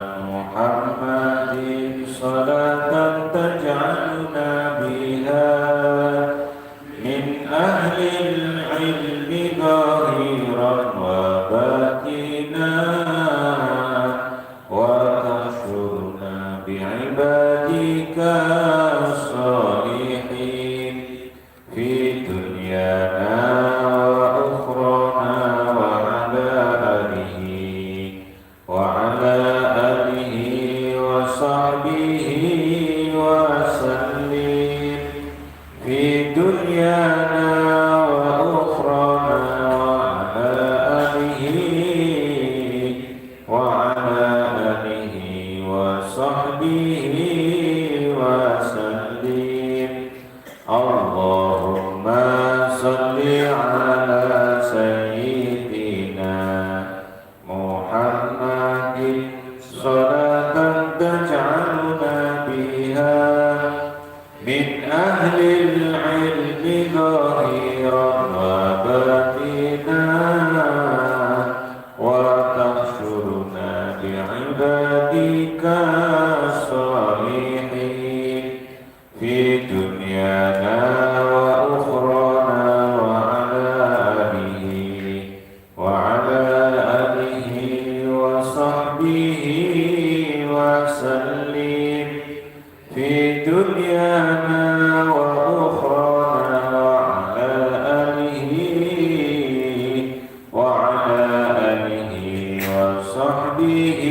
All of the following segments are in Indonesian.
محمد صلاة تجعلنا بها من أهل العلم ظاهرا وباطنا وتحشرنا بعبادك الصالحين في دنيانا وأخرانا وعلى آله وصحبه وسلم في دنيانا وأخرانا وعلى آله وصحبه وسلم. اللهم صل على سيدنا محمد صلاة تجعلنا بها من أهل العلم ظاهرا وباطنا وتحشرنا بعبادك الصالحين في دنيانا وأخرانا وعلى آله وصحبه وسلم في دنيانا وأخرانا وعلى آله وصحبه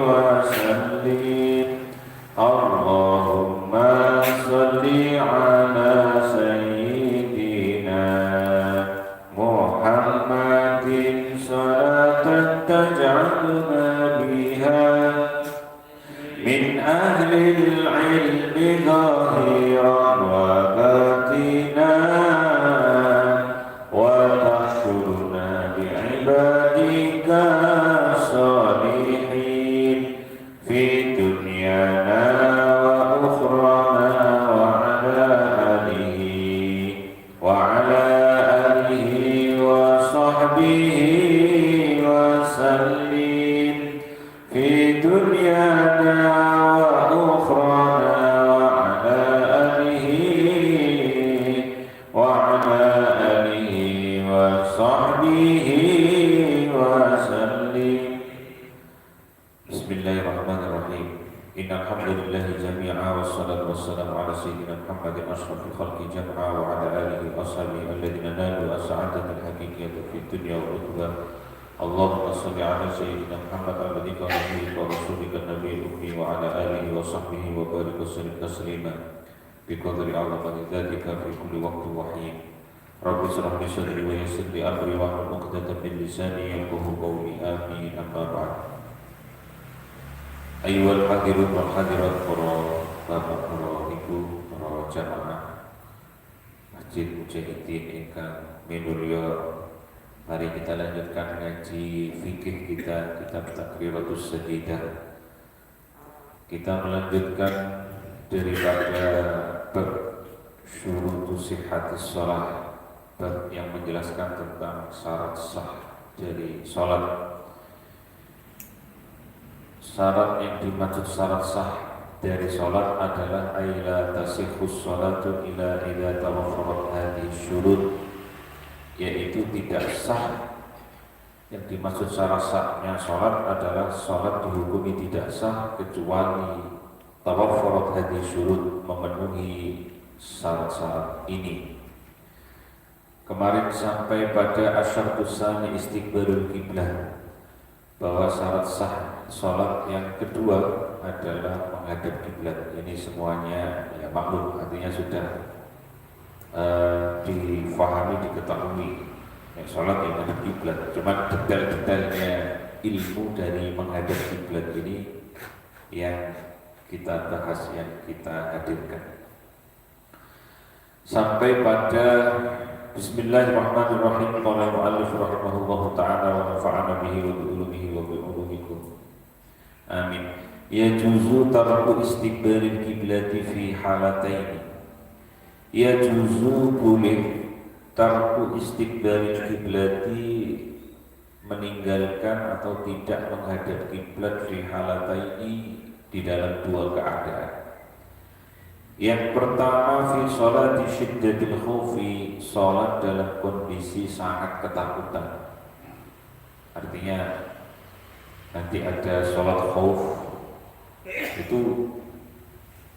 وسلم. اللهم صل على سيدنا محمد صلاة تجعلنا بها من أهل العلم ظاهرا وباطنا وتحشرنا بعبادك الصالحين في دنيانا وأخرانا وعلى آله وصحبه وسلم في دنيانا وأخرانا وعلى آله وصحبه وسلم. بسم الله الرحمن الرحيم. إن الحمد لله جميعا والصلاة والسلام على سيدنا محمد أشرف الخلق جمعا وعلى آله وأصحابه الذين نالوا السعادة الحقيقية في الدنيا والأخرى. اللهم صل على سيدنا محمد عبدك ونبيك ورسولك النبي الأمي وعلى آله وصحبه وبارك وسلم تسليما بقدر عظمة ذاتك في كل وقت وحين. رب اشرح لي صدري ويسر لي أمري واحلل عقدة من لساني يفقهوا قولي آمين. أما بعد. Ayyuhal hadirun wal hadirat, para bapak, para ibu, para jamaah Masjid Mujahidin ingkang minulya, mari kita lanjutkan ngaji fikih kita, kitab Taqriratus Sadidah. Kita melanjutkan daripada bab syurutus sihhatis shalah, bab yang menjelaskan tentang syarat sah dari salat. Syarat yang dimaksud syarat sah dari sholat adalah aila tasihhus sholatu ila idza tawaffarat hadhihi syurut, yaitu tidak sah. Yang dimaksud syarat sahnya sholat adalah sholat dihukumi tidak sah kecuali tawaffarat hadhihi syurut, memenuhi syarat-syarat ini. Kemarin sampai pada asyartus tsani istiqbalul qiblah, bahwa syarat sah sholat yang kedua adalah menghadap kiblat. Ini semuanya ya maklum, artinya sudah difahami, diketahui ya, sholat yang menghadap kiblat. Cuma detail-detailnya ilmu dari menghadap kiblat ini yang kita bahas, yang kita hadirkan sampai pada Bismillahirrahmanirrahim. Qala al-mu'allif rahimahullahu ta'ala wa nafa'ana bihi wa bi ulumihi wa bi ulumikum. Amin. Yajuzu tarku istiqbalil qiblati fi halataini. Yajuzu boleh tarku istiqbalil qiblati, meninggalkan atau tidak menghadap kiblat fi halataini di dalam dua keadaan. Yang pertama fi sholati syiddatil khaufi, sholat dalam kondisi sangat ketakutan. Artinya nanti ada sholat khauf itu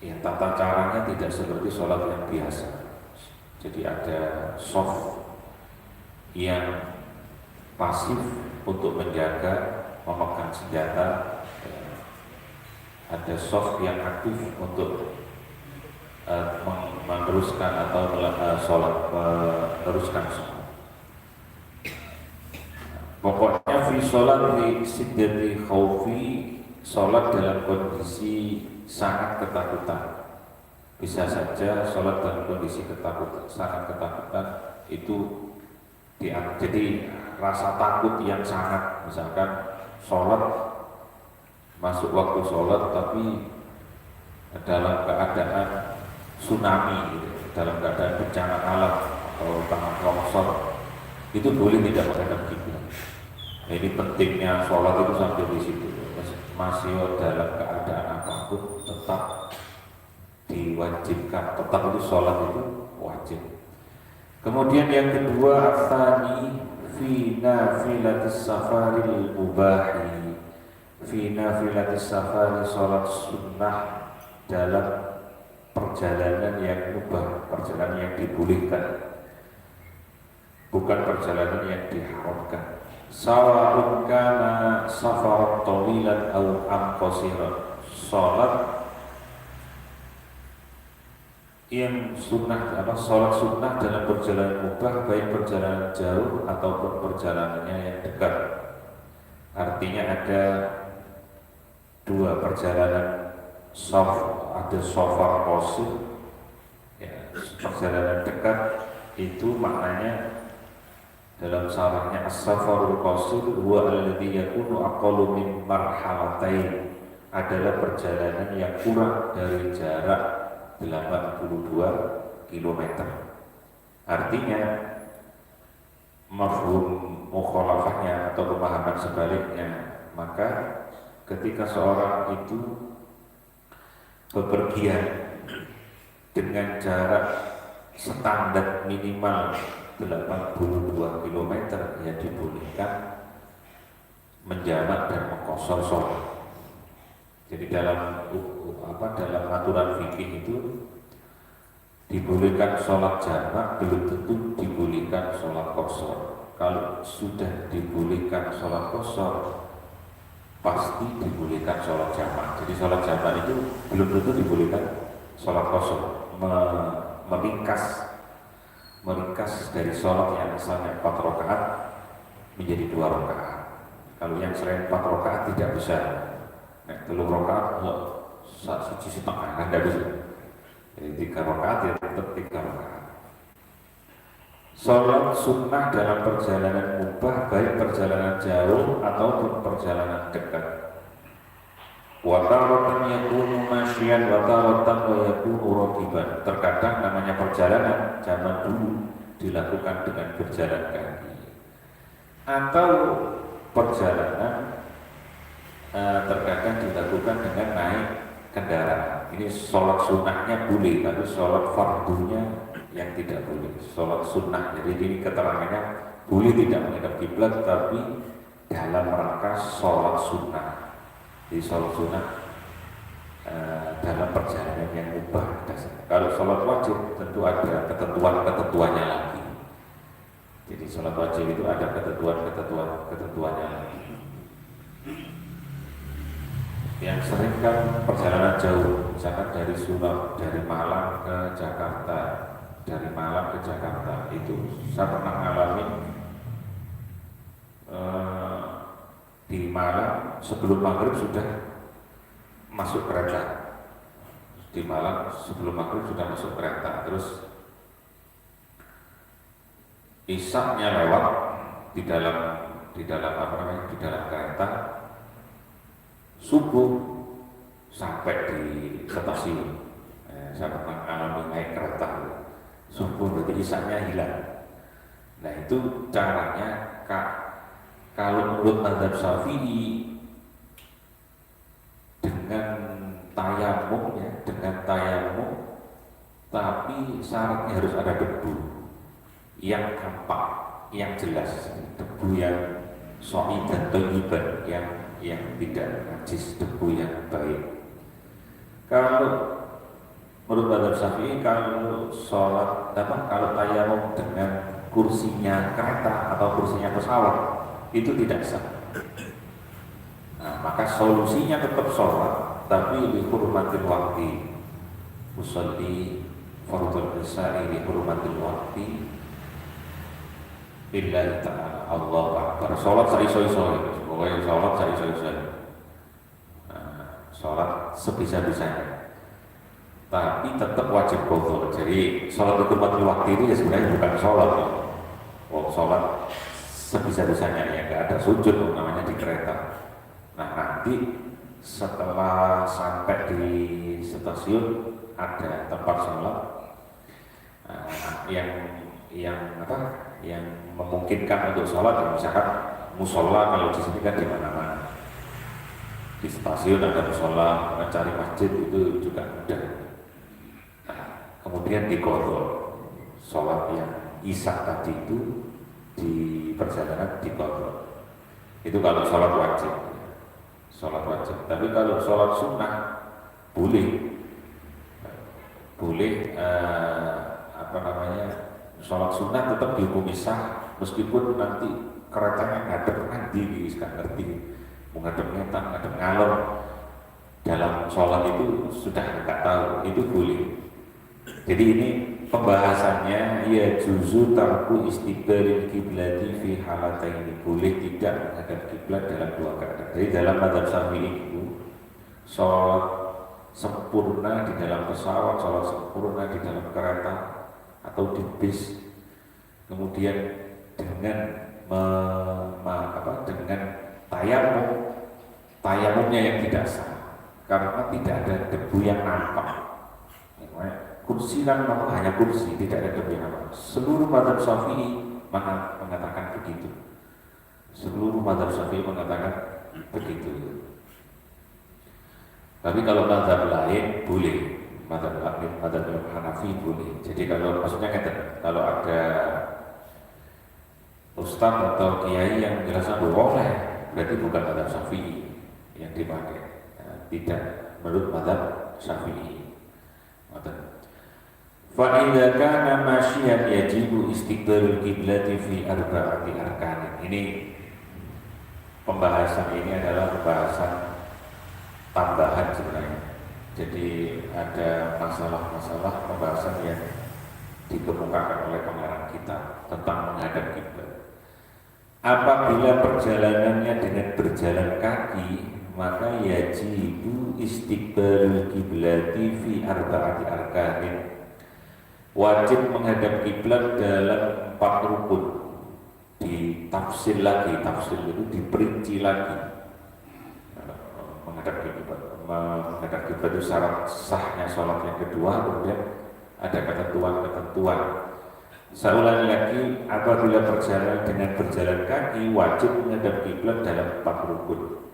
ya tata caranya tidak seperti sholat yang biasa. Jadi ada soft yang pasif untuk menjaga, memegang senjata, ada soft yang aktif untuk meneruskan atau sholat, meneruskan sholat. Pokoknya fi sholat di siddati khaufi, sholat dalam kondisi sangat ketakutan. Bisa saja sholat dalam kondisi ketakutan, sangat ketakutan itu jadi rasa takut yang sangat, misalkan sholat, masuk waktu sholat tapi dalam keadaan tsunami gitu, dalam keadaan bencana alam atau tanah longsor, itu boleh tidak menghadap kiblat. Nah, ini pentingnya sholat itu sampai di situ. Masih dalam keadaan apapun tetap diwajibkan, tetap itu sholat itu wajib. Kemudian yang kedua, atsani fi nafilatis safaril mubahi, fi nafilatis safari, sholat sunnah dalam perjalanan yang mubah, perjalanan yang dibolehkan, bukan perjalanan yang diharamkan. Sawa'un kana safarat tawilan aw qasiran, sholat yang sunnah sholat sunnah dalam perjalanan mubah, baik perjalanan jauh ataupun perjalanannya yang dekat. Artinya ada dua perjalanan, ada safar qasir, ya, perjalanan dekat itu maknanya dalam syarahnya as-safarul qasir huwa alladhi yakunu aqallu min marhalatain, adalah perjalanan yang kurang dari jarak 82 km. Artinya mafhum mukhalafahnya atau pemahaman sebaliknya, maka ketika seorang itu bepergian dengan jarak standar minimal 82 km, ya dibolehkan menjamak dan mengqashar sholat. Jadi dalam aturan fikih itu dibolehkan sholat jamak, belum tentu dibolehkan sholat qashar. Kalau sudah dibolehkan sholat qashar, pasti dibolehkan sholat jamak. Jadi sholat jamak itu belum tentu dibolehkan sholat qashar. Meringkas dari sholat yang misalnya 4 rakaat menjadi 2 rakaat. Kalau yang selain 4 rakaat tidak bisa. Nah, 3 rakaat suci setengah kan tidak bisa. Jadi 3 rakaat ya tetap 3 rakaat. Sholat sunnah dalam perjalanan mubah, baik perjalanan jauh ataupun perjalanan dekat. Wataratan yakunu masyian, wataratan wa yakunu rakiban. Terkadang namanya perjalanan zaman dulu dilakukan dengan berjalan kaki, atau perjalanan terkadang dilakukan dengan naik kendaraan. Ini sholat sunnahnya boleh, tapi sholat fardunya yang tidak boleh. Sholat sunnah, jadi ini keterangannya boleh tidak menghadap kiblat, tapi dalam rangka sholat sunnah. Di sholat sunnah dalam perjalanan yang mubah dasar. Kalau sholat wajib tentu ada ketentuannya lagi. Jadi sholat wajib itu ada ketentuannya lagi. Yang sering kan perjalanan jauh, misalkan dari Malang ke Jakarta, dari Malang ke Jakarta, itu saya pernah ngalamin di Malang sebelum maghrib sudah masuk kereta. Di Malang sebelum maghrib sudah masuk kereta, terus isaknya lewat di dalam kereta. Subuh sampai di stasiun. Saya pernah alami naik kereta. Subuh berarti isaknya hilang. Nah itu caranya Kalau menurut mazhab Syafi'i dengan tayamum ya, dengan tayamum, tapi syaratnya harus ada debu yang tampak, yang jelas, debu yang soi dan thayyiban, yang tidak najis, debu yang baik. Kalau menurut mazhab Syafi'i, kalau sholat kalau tayamum dengan kursinya kereta atau kursinya pesawat itu tidak sah. Nah, maka solusinya tetap sholat, tapi dihormatin waktu. Usolli fardhu isya'i dihormatin waktu. Billahi ta'ala Allahu Akbar. Sholat saiso-iso, pokoknya sholat saiso-iso. Sholat sebisa-bisanya. Tapi tetap wajib qadha. Jadi sholat dihormatin waktu itu ya sebenarnya bukan sholat. Sholat sebisa-bisanya ya, nggak ada sujud namanya di kereta. Nah nanti setelah sampai di stasiun ada tempat sholat yang memungkinkan untuk sholat, misalkan musola. Kalau di sini kan di mana-mana di stasiun ada musola, cari masjid itu juga mudah. Nah, kemudian diqadha sholat yang isya tadi itu di perjalanan diqadha. Itu kalau sholat wajib. Tapi kalau sholat sunnah boleh sholat sunnah tetap dihukum sah meskipun nanti keretanya ngadep nanti nggak ngerti menghadap ngetan, ngadep ngalor dalam sholat itu sudah nggak tahu, itu boleh. Jadi ini pembahasannya ya juzu tarku istiqbalil kiblati fi halataini, boleh tidak menghadap kiblat dalam dua keadaan. Jadi dalam mazhab Syafi'i itu sholat sempurna di dalam pesawat, sholat sempurna di dalam kereta atau di bis, kemudian dengan dengan tayamumnya yang tidak sah karena tidak ada debu yang nampak. Kursi kan hanya kursi, tidak ada debu yang nampak. Seluruh mazhab Syafi'i mengatakan begitu. Tapi kalau mazhab lain boleh, mazhab Hanafi boleh. Jadi kalau maksudnya kalau ada ustaz atau kiai yang menjelaskan boleh, berarti bukan mazhab Syafi'i yang dipakai. Tidak menurut mazhab Syafi'i. Fa idza kana masyian yajibu istiqbalul qiblati fi arba'ati arkanin. Ini pembahasan ini adalah pembahasan tambahan sebenarnya. Jadi ada masalah-masalah pembahasan yang dikemukakan oleh pengarang kita tentang menghadap kiblat. Apabila perjalanannya dengan berjalan kaki, maka yajibu istiqbalul kiblati fi arba'ati arkanin. Wajib menghadap kiblat dalam 4 rukun. Ditafsir lagi, tafsir itu diperinci lagi. Menghadap kiblat itu syarat sahnya sholat yang kedua, kemudian ada ketentuan-ketentuan. Saya ulangi lagi, apabila dengan berjalan kaki wajib menghadap kiblat dalam 4 rukun.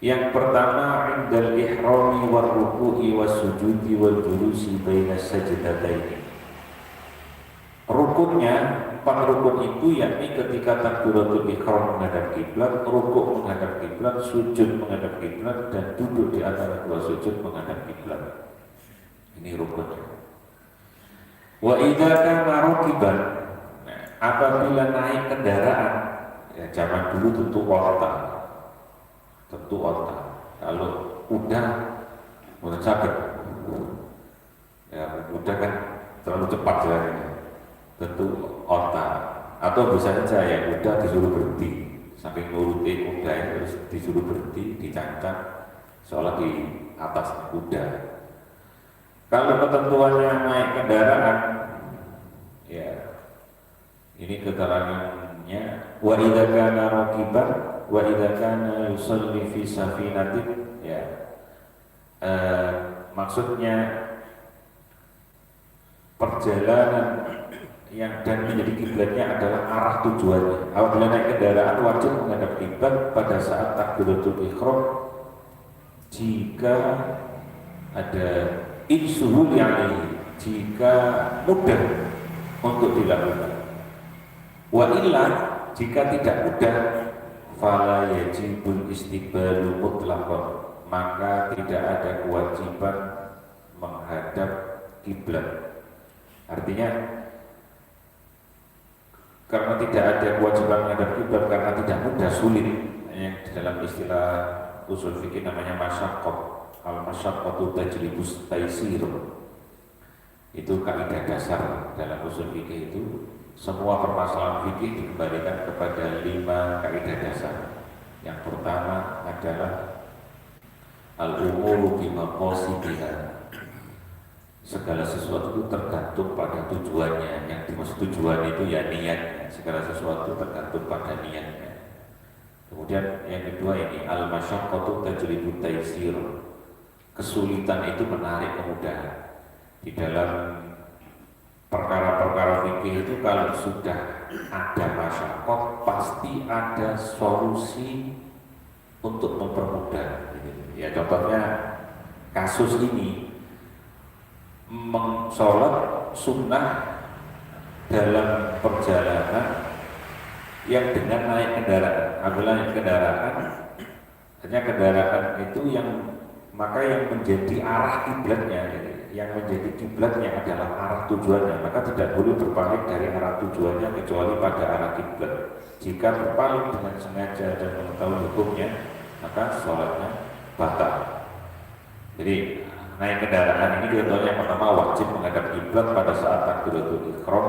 Yang pertama, indal ihrami war ruku'i was sujudi wal julusi baina sajdataini. Rukunnya 4 rukun itu yakni ketika takbiratul ihram menghadap kiblat, rukuk menghadap kiblat, sujud menghadap kiblat, dan duduk di antara 2 sujud menghadap kiblat. Ini rukunnya. Wa idza kana rakiban, apabila naik kendaraan, ya zaman dulu tentu onta. Kalau udah capek, ya udah kan terlalu cepat jalannya, tentu onta. Atau bisa saja ya udah disuruh berhenti, saking nurutin kuda terus disuruh berhenti, dicancang seolah di atas kuda. Kalau ketentuannya naik kendaraan, ya ini keterangannya wa idza kana raqiban wa idza kana yusalli fi safinatin, ya maksudnya perjalanan dan menjadi kiblatnya adalah arah tujuannya. Apabila naik kendaraan wajib menghadap kiblat pada saat takbiratul ihram jika ada insuhul yang jika mudah untuk dilakukan. Wa illa jika tidak mudah fala yajibul istiqbalu mutlaqan, maka tidak ada kewajiban menghadap kiblat. Artinya karena tidak ada kewajiban menghadap kiblat karena tidak mudah, sulit, yang dalam istilah usul fikih namanya masyaqqah. Al masyaqqatu tajlibus taisir. Itu kaidah dasar dalam usul fikih itu. Semua permasalahan fikih dikembalikan kepada 5 kaidah dasar. Yang pertama adalah al-umuru bimaqasidiha. Segala sesuatu itu tergantung pada tujuannya. Yang dimaksud tujuan itu ya niatnya. Segala sesuatu tergantung pada niatnya. Kemudian yang kedua ini al-masyaqqatu tajlibut taisir. Kesulitan itu menarik kemudahan. Di dalam perkara-perkara fikih itu kalau sudah ada masyaqqah pasti ada solusi untuk mempermudah. Ya contohnya kasus ini, sholat sunnah dalam perjalanan yang dengan naik kendaraan. Apabila naik kendaraan, hanya kendaraan itu yang maka yang menjadi arah kiblatnya, yang menjadi kiblatnya adalah arah tujuannya, maka tidak boleh berpaling dari arah tujuannya kecuali pada arah kiblat. Jika berpaling dengan sengaja dan mengetahui hukumnya, maka sholatnya batal. Jadi naik kendaraan ini contohnya pertama wajib menghadap kiblat pada saat takbiratul ihram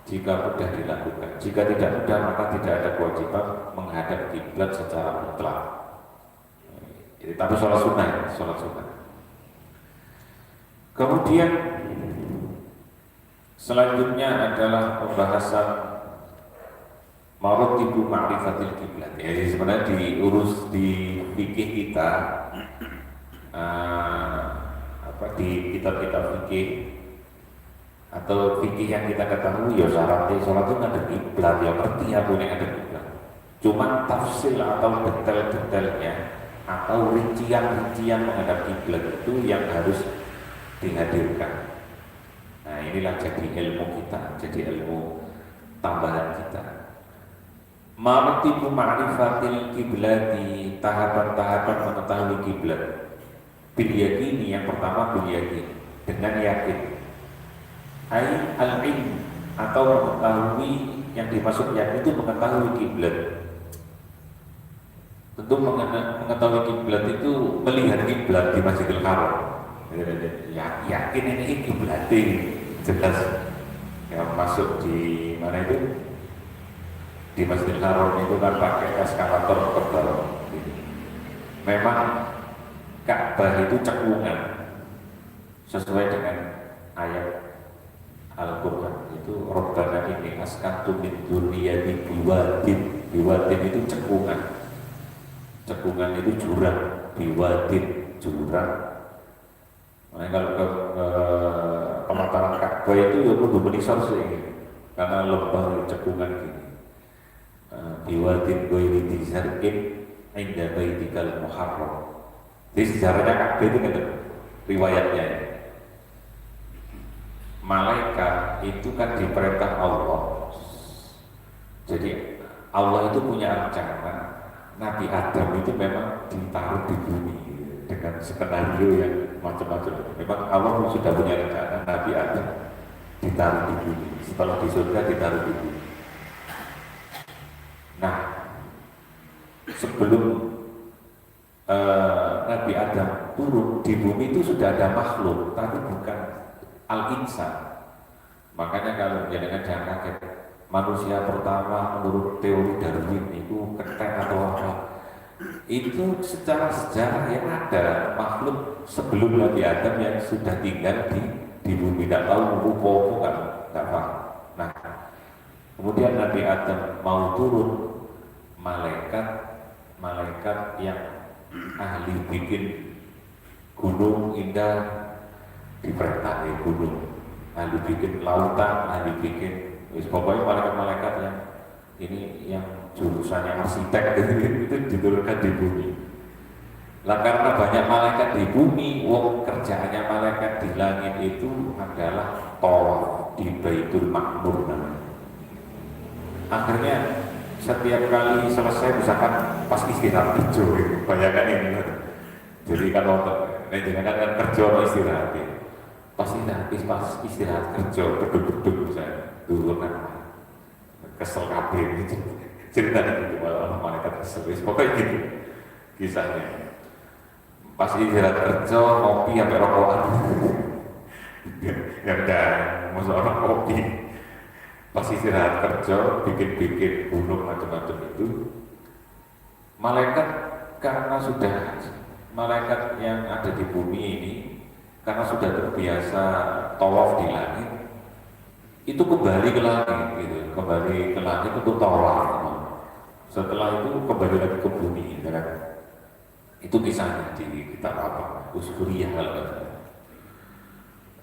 jika mudah dilakukan. Jika tidak mudah maka tidak ada kewajiban menghadap kiblat secara mutlak. Jadi, tapi sholat sunnah, sholat sunnah. Kemudian selanjutnya adalah pembahasan maratibu ma'rifatil kiblat. Jadi sebenarnya diurus di fikih kita, di kitab-kitab fikih atau fikih yang kita ketahui, ya syaratnya sholat itu ada kiblat, ya ngerti apa yang ada kiblat. Cuma tafsil atau detail-detailnya atau rincian-rincian menghadap kiblat itu yang harus dihadirkan. Nah inilah jadi ilmu kita, jadi ilmu tambahan kita. Maratibu ma'rifatil kiblati, tahapan-tahapan mengetahui kiblat. Bil yakini, yang pertama bil yakin, dengan yakin. Ai al-ilm, atau mengetahui, yang dimaksud yakin itu mengetahui kiblat. Tentu mengetahui kiblat itu melihat kiblat di Masjidil Haram. Yakin ini kiblat jelas. Yang masuk di mana itu? Di Masjidil Haram itu kan pakai eskavator tebal. Memang Ka'bah itu cekungan sesuai dengan ayat Al-Quran itu Rabbana inni askantu min dzurriyyati biwadin itu cekungan. Cekungan itu jurang, biwadin jurang. Makanya kalau ke pemataran Ka'bah itu ya kudu menisor sih, karena lembah cekungan gini. Biwadin ghairi dzar'in inda baitikal muharram. Jadi sejarahnya Ka'bah itu kan riwayatnya. Malaikat itu kan diperintah Allah. Jadi Allah itu punya rencana. Nabi Adam itu memang ditaruh di bumi dengan skenario yang macam-macam. Memang Allah sudah punya rencana Nabi Adam ditaruh di bumi. Setelah di surga ditaruh di bumi. Nah, sebelum Nabi Adam turun di bumi itu sudah ada makhluk, tapi bukan al-insan. Makanya kalau jangan kaget, manusia pertama menurut teori Darwin itu ketek atau apa, itu secara sejarah yang ada makhluk sebelum Nabi Adam yang sudah tinggal di bumi, tidak tahu rupa-rupa, nggak paham. Nah, kemudian Nabi Adam mau turun, malaikat yang ahli bikin gunung indah diperintah gunung ahli bikin lautan, ahli bikin, pokoknya malaikat-malaikat yang ini yang jurusannya arsitek itu diturunkan di bumi. Lah karena banyak malaikat di bumi, wong kerjaannya malaikat di langit itu adalah tawaf di Baitul Ma'mur namanya. Akhirnya setiap kali selesai misalkan pas istirahat kerja, bayangkan ini. Jadi kalau jangan kan kerja atau istirahat, pasti habis pas istirahat kerja beduk-beduk misalnya turun kesel kabeh gitu. Ceritanya gitu, malah malaikat kesel, pokoknya gitu kisahnya. Pas istirahat kerja ngopi sampai rokokan, ya udah masuk orang kopi. Pas istirahat kerja bikin-bikin gunung macam-macam itu, malaikat karena sudah malaikat yang ada di bumi ini karena sudah terbiasa tawaf di langit, itu kembali ke langit gitu, kembali ke langit untuk tawaf. Setelah itu kembali lagi ke bumi, gitu kan? Itu kisahnya di kitab apa? Uskuriyah kalau nggak salah.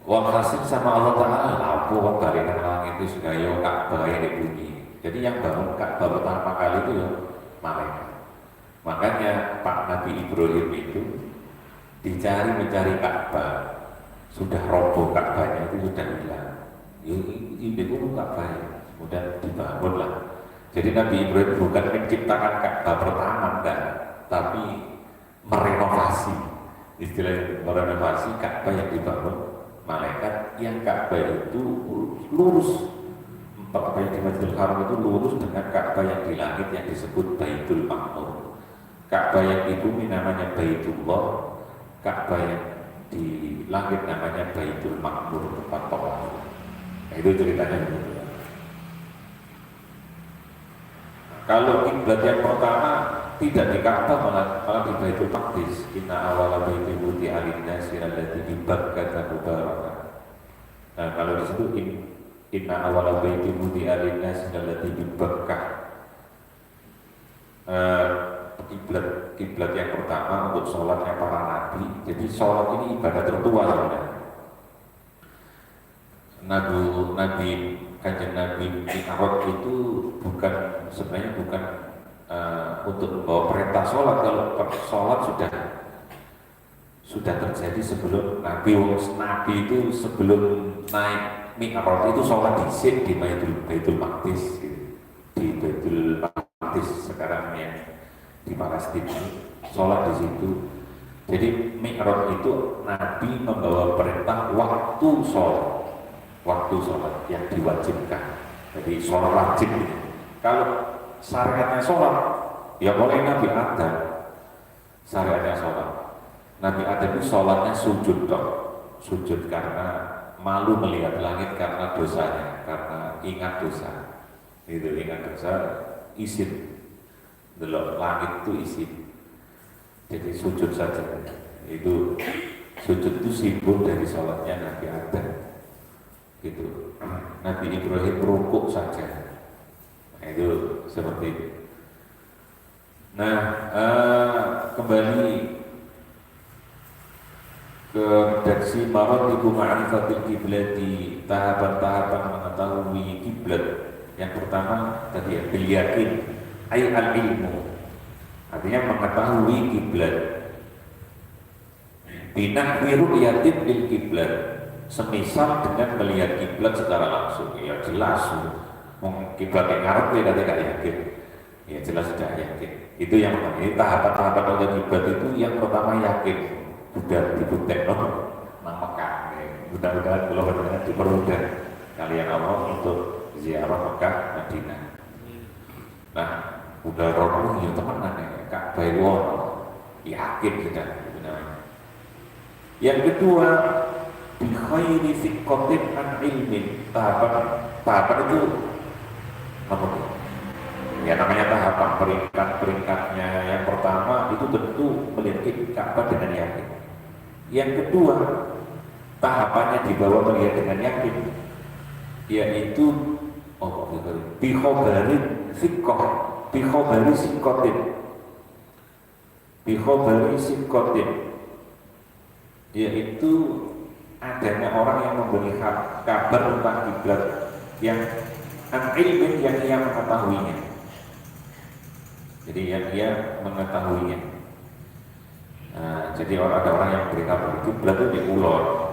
Walhasil sama Allah Ta'ala aku balik ke langit itu segaya Ka'bah yang di bumi. Jadi yang bangun Ka'bah pertama kali itu ya malaikat. Makanya Pak Nabi Ibrahim itu mencari Ka'bah, sudah roboh Ka'bahnya itu sudah hilang. Ini dulu Ka'bah kemudian dibangunlah. Jadi Nabi Ibrahim bukan menciptakan Ka'bah pertama enggak, tapi merenovasi, istilahnya merenovasi Ka'bah yang dibangun malaikat. Yang Ka'bah itu lurus, apa yang di Masjidil Haram itu lurus dengan Ka'bah yang di langit yang disebut Baitul Ma'mur. Ka'bah yang di bumi namanya Baitullah, Ka'bah yang di langit namanya Baitul Ma'mur, tempat tawaf. Nah, itu ceritanya begitu. Kalau kiblat yang pertama tidak di Ka'bah, malah di Baitul Maqdis. Inna awala baitil wudi'a lin-nasi alladzi bi Bakkah mubarakan. Nah, kalau disebut inna awala baitil wudi'a lin-nasi alladzi bi Bakkah, kiblat yang pertama untuk sholatnya para nabi. Jadi sholat ini ibadah tertua sebenarnya. Nabi Kanjeng Nabi Mi'raj itu sebenarnya bukan untuk membawa perintah sholat. Kalau sholat sudah terjadi sebelum Nabi itu sebelum naik Mi'raj itu sholat di Baitul Maqdis, di Baitul Maqdis sekarang yang di Palestina, sholat di situ. Jadi Mi'raj itu Nabi membawa perintah waktu sholat yang diwajibkan. Jadi sholat wajib. Kalau syariatnya sholat, ya boleh Nabi Adam. Syariatnya sholat, Nabi Adam itu sholatnya sujud dong. Sujud karena malu melihat langit karena dosanya, karena ingat dosa. Itu ingat dosa, izin. Delok langit itu izin. Jadi sujud saja. Itu sujud itu simbol dari sholatnya Nabi Adam. Gitu. Nabi Ibrahim rukuk saja. Nah, itu seperti itu. Nah, kembali ke redaksi maratibu ma'rifatil kiblat, di tahapan-tahapan mengetahui kiblat. Yang pertama tadi ya, bil yakin ay al ilmu, artinya mengetahui kiblat. Binahwi ru'yatin bil kiblat, semisal dengan melihat kiblat secara langsung, ya jelas kiblat yang ngarep ya tidak yakin, ya jelas tidak yakin. Itu yang pertama. Ini tahapan-tahapan melihat kiblat itu yang pertama yakin, sudah dibutek nang Mekah. Mudah-mudahan kalau benar-benar dipermudah kalian Allah untuk ziarah Mekah Madinah. Nah, udah rono ya temenan ya Ka'bah itu yakin sudah. Yang kedua, bi khairi thiqatin an ilmin. Tahapan itu apa? Ya namanya tahapan, peringkat-peringkatnya. Yang pertama itu tentu melihat Ka'bah dengan yakin. Yang kedua, tahapannya di bawah melihat dengan yakin, yaitu bi khabari thiqah, bi khabari thiqatin, yaitu adanya orang yang memberi kabar tentang kiblat yang ilmin yang ia mengetahuinya. Jadi yang ia mengetahuinya. Jadi ada orang yang memberi kabar kiblat itu di ulur,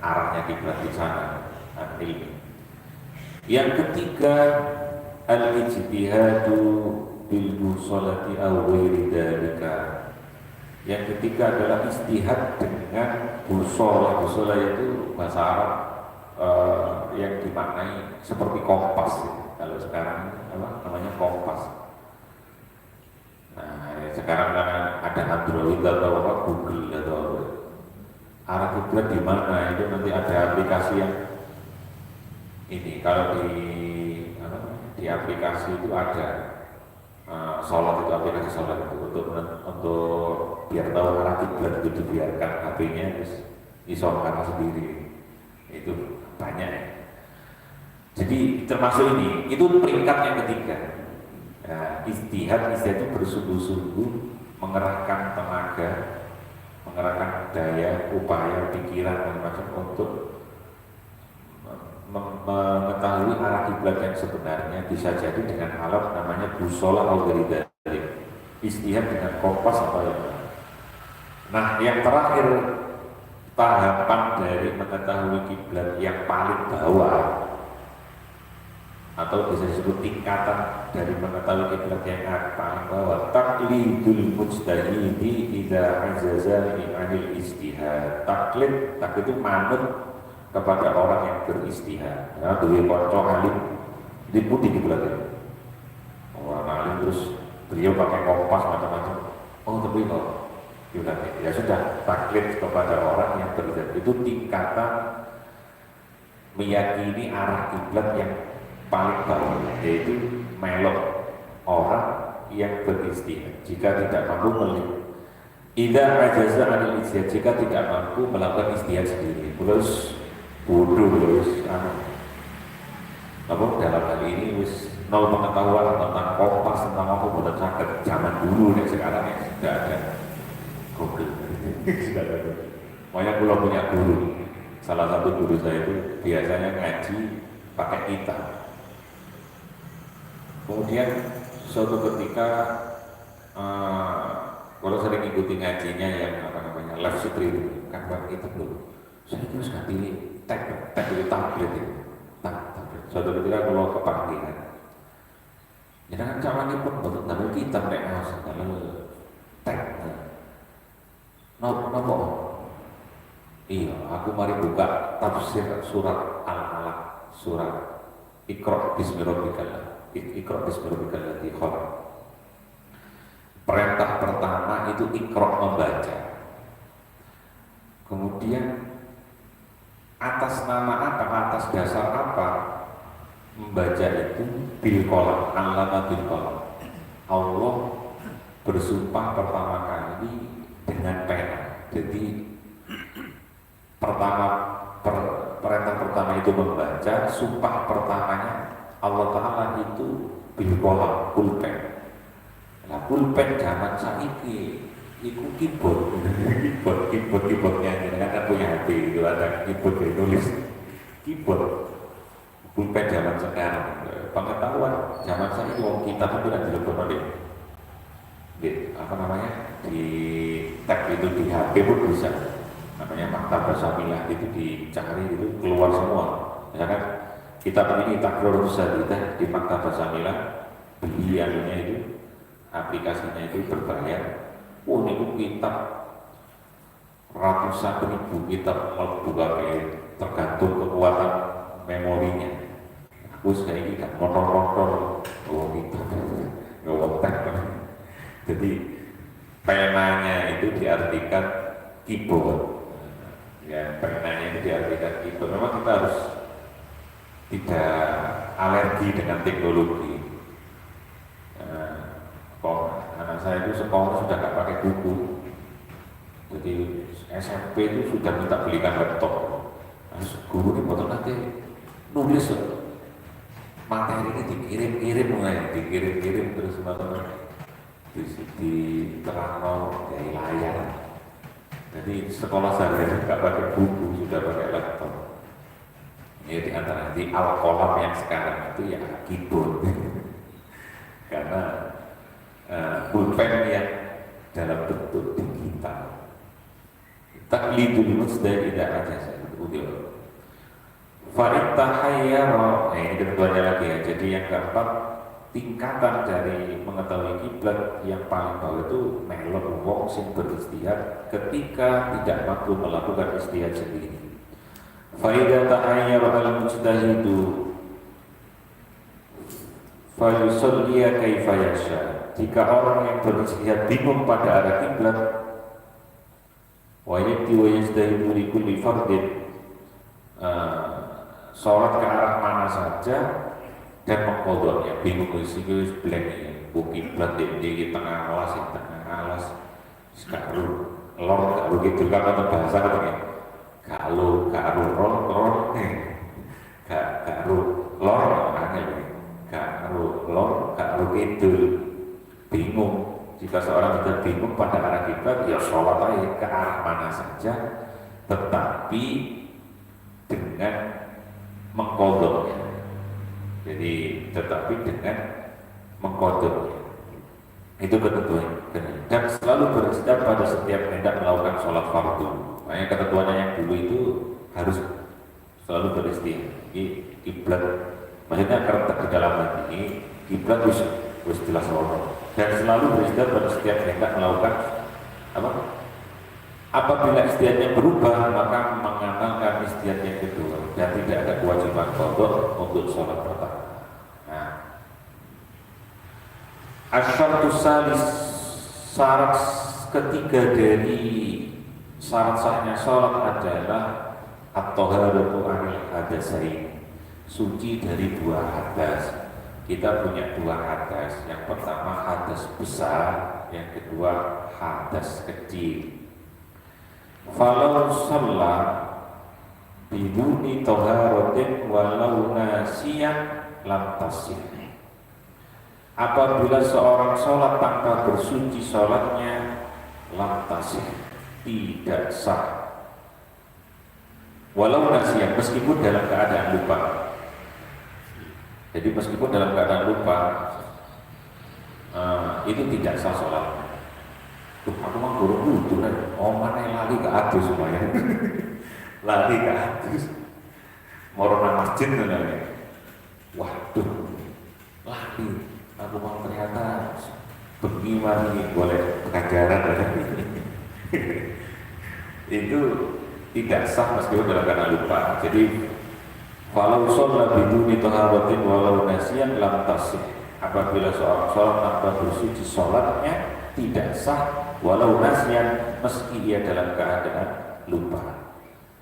arahnya kiblat di sana, ilmi. Yang ketiga, al-ijtihadu bil musolati aw ghairi dzalika. Yang ketiga adalah istihad dengan busolah. Busolah itu bahasa Arab yang dimaknai seperti kompas. Kalau sekarang apa namanya kompas. Nah, sekarang kan ada Android atau apa Google atau arah kiblat di mana itu nanti ada aplikasi yang ini. Kalau di aplikasi itu ada sholat itu, aplikasi sholat itu untuk biar tahu arah kiblat itu dibiarkan HP-nya isolkan sendiri. Itu banyak. Jadi termasuk ini, itu peringkat yang ketiga. Nah, istihad itu bersungguh-sungguh mengerahkan tenaga, mengerahkan daya, upaya, pikiran macam-macam untuk mengetahui arah kiblat yang sebenarnya. Bisa jadi dengan alat namanya busola atau ghairi. Istihad dengan kompas atau yang lain. Nah, yang terakhir tahapan dari mengetahui kiblat yang paling bawah atau bisa disebut tingkatan dari mengetahui kiblat yang paling bawah, taqlidul mujtahidi idza ajaza min anil istihad. Taklid itu manut kepada orang yang beristihad. Nah, duwe kanca alim di putih kiblat. Orang alim terus beliau pakai kompas macam-macam. Oh, tapi kok ya sudah, taklid kepada orang yang berizat. Itu tingkatan meyakini arah kiblat yang paling bawah, yaitu melok orang yang beristihad. Jika tidak mampu idza ajaza anil istihad, jika tidak mampu melakukan istihad sendiri, terus bodoh, terus apa dalam hal ini wis nol pengetahuan tentang kompas, tentang apa boten saged. Zaman dulu nih, sekarang ya sudah ada Google. Sudah ada. Makanya kalau punya guru, salah satu guru saya itu biasanya ngaji pakai kitab. Kemudian suatu ketika kalau sering ikuti ngajinya yang apa namanya live stream kan pakai kitab dulu. Saya terus ganti tab itu tablet itu. Tablet. Suatu ketika kalau kepanggilan, jangan caranya pun bentuk nama kitab nek ngawas kalau tab. Nopo? Iya, aku mari buka tafsir surat Al-Alaq, surat Iqra bismi rabbikal ladzi khalaq. Perintah pertama itu Iqra, membaca. Kemudian atas nama apa, atas dasar apa membaca itu? Bil qalam, allama bil qalam. Allah bersumpah pertama kali dengan pena. Jadi perintah pertama itu membaca, sumpah pertamanya Allah Ta'ala itu bil qalam, pulpen. Nah, pulpen zaman saiki itu keyboardnya kita kan punya HP itu, ada keyboard yang nulis keyboard. Pulpen zaman sekarang, pengetahuan zaman saiki wong kita itu tidak dilakukan oleh apa namanya di tag itu di HP pun bisa, namanya maktab basamilah itu dicari itu keluar semua. Misalkan kitab ini takror kita di maktab basamilah, beli anunya itu, aplikasinya itu berbayar. Oh, ini kitab ratusan ribu kitab buka tergantung kekuatan memorinya. Aku sekali ini kan motor-motor kitab nggak. Jadi penanya itu diartikan keyboard. Ya, penanya itu diartikan keyboard. Memang kita harus tidak alergi dengan teknologi. Anak saya itu sekolah sudah nggak pakai buku. Jadi SMP itu sudah minta belikan laptop. Guru ini buat nanti nulis materi ini dikirim terus di terang dari layar. Jadi Jadi sekolah saya nggak pakai buku, sudah pakai laptop. Ini di antara di Al-Qalam yang sekarang itu ya keyboard. Karena pulpen yang dalam bentuk digital. Taklidul musda tidak aja saya. Farid tahayyara, ini ketentuannya lagi ya. Jadi yang keempat, tingkatan dari mengetahui kiblat yang paling bawah itu melok wong sing beristihad ketika tidak mampu melakukan istihad sendiri. Faida tahayyara al-mujtahidu fa yusalli kaifa yasha. Jika orang yang beristihad bingung pada arah kiblat, wa yastahidu li kulli fardin, sholat ke arah mana saja dan mengkodoknya, bingung wis blank ya, bukit blat di tengah alas sekarang lor gak begitu kan atau bahasa katanya kalau lor gak gitu, bingung. Jika seorang sudah bingung pada arah kiblat, ya sholat aja ke arah mana saja, tetapi dengan mengkodoknya. Jadi tetapi dengan mengkodoknya. Itu ketentuan. Dan selalu beristikad pada setiap hendak melakukan sholat fardu. Makanya ketentuannya yang dulu itu harus selalu beristikad. Jadi kiblat, maksudnya karena di dalam hati ini kiblat wis jelas Allah. Dan selalu beristikad pada setiap hendak melakukan apa? Apabila istihadnya berubah, maka mengamalkan istihad yang kedua dan tidak ada kewajiban qadha untuk sholat pertama. Nah, asyartu salis, syarat ketiga dari syarat sahnya sholat adalah at-taharatu anil hadatsain, suci dari dua hadas. Kita punya dua hadas. Yang pertama hadas besar, yang kedua hadas kecil. Falau sholat biduni toharotin walau nasiyan lam tasih. Apabila seorang sholat tanpa bersuci sholatnya lam tasih, tidak sah. Walau nasiyan, meskipun dalam keadaan lupa. Jadi meskipun dalam keadaan lupa, itu tidak sah sholatnya. Aku mah burung lucu kan, mana lari ke atas semuanya, lari ke atas, morona masjid namanya. Waduh, lari. Aku mah ternyata bagaimana nih boleh pengajaran itu tidak sah meskipun dalam keadaan lupa. Jadi falau sholat biduni taharatin walau nasiyan lam tasih. Apabila seorang sholat tanpa bersuci sholatnya tidak sah walau nasiyan, meski ia dalam keadaan lupa.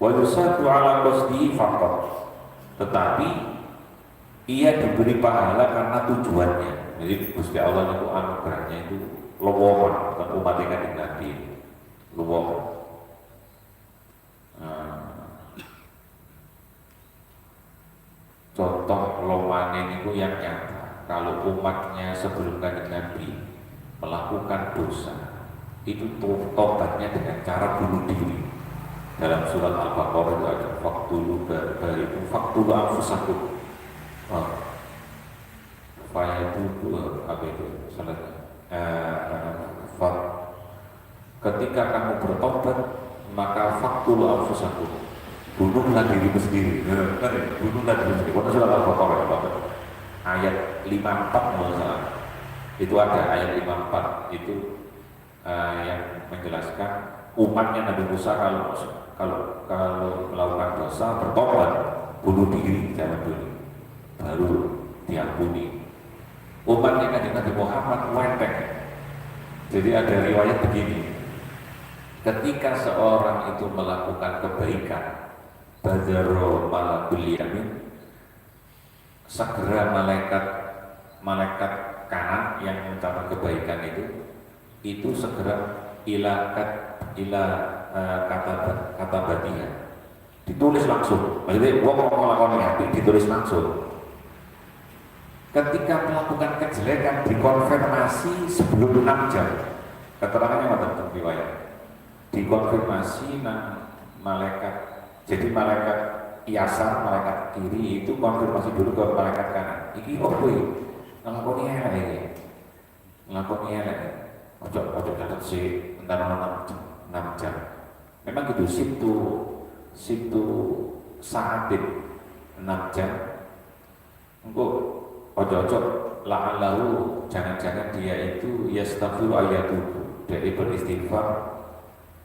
Wa yusatu ala qasdihi faqat, tetapi ia diberi pahala karena tujuannya. Jadi Gusti Allah itu anugerahnya itu lowongan, bukan umat yang Nabi lowongan. Contoh lowongan itu yang nyata. Kalau umatnya sebelum Kanjeng Nabi melakukan dosa, itu tobatnya dengan cara bunuh diri. Dalam surat Al-Baqarah itu ada faktulu barikum faktulu anfusakum. Apa itu salahnya? Ketika kamu bertobat, maka faktulu anfusakum, bunuhlah dirimu sendiri. Bunuhlah dirimu sendiri. Karena surat Al-Baqarah ayat 54 masalah. Itu ada ayat 54 itu yang menjelaskan umatnya Nabi Musa kalau melakukan dosa bertobat, bunuh diri jangan dulu, baru diampuni. Umatnya Nabi Muhammad wenteng. Jadi ada riwayat begini, ketika seorang itu melakukan kebaikan, badaro malakul yamin, segera malaikat kanan yang mencatat kebaikan itu segera kata batia ditulis langsung. Maksudnya wong melakukan hati ditulis langsung. Ketika melakukan kejelekan dikonfirmasi sebelum 6 jam. Keterangannya ada dalam riwayat. dikonfirmasi nang malaikat. Jadi malaikat yasar, malaikat kiri itu konfirmasi dulu ke malaikat kanan. Iki opo iki? Nglakoni elek iki. Nglakoni elek. Ojo catet sih entar 6 jam. Memang gitu situ saatin 6 jam. Engko ojo la'allahu jangan-jangan dia itu yastaghfiru ayatu dari beristighfar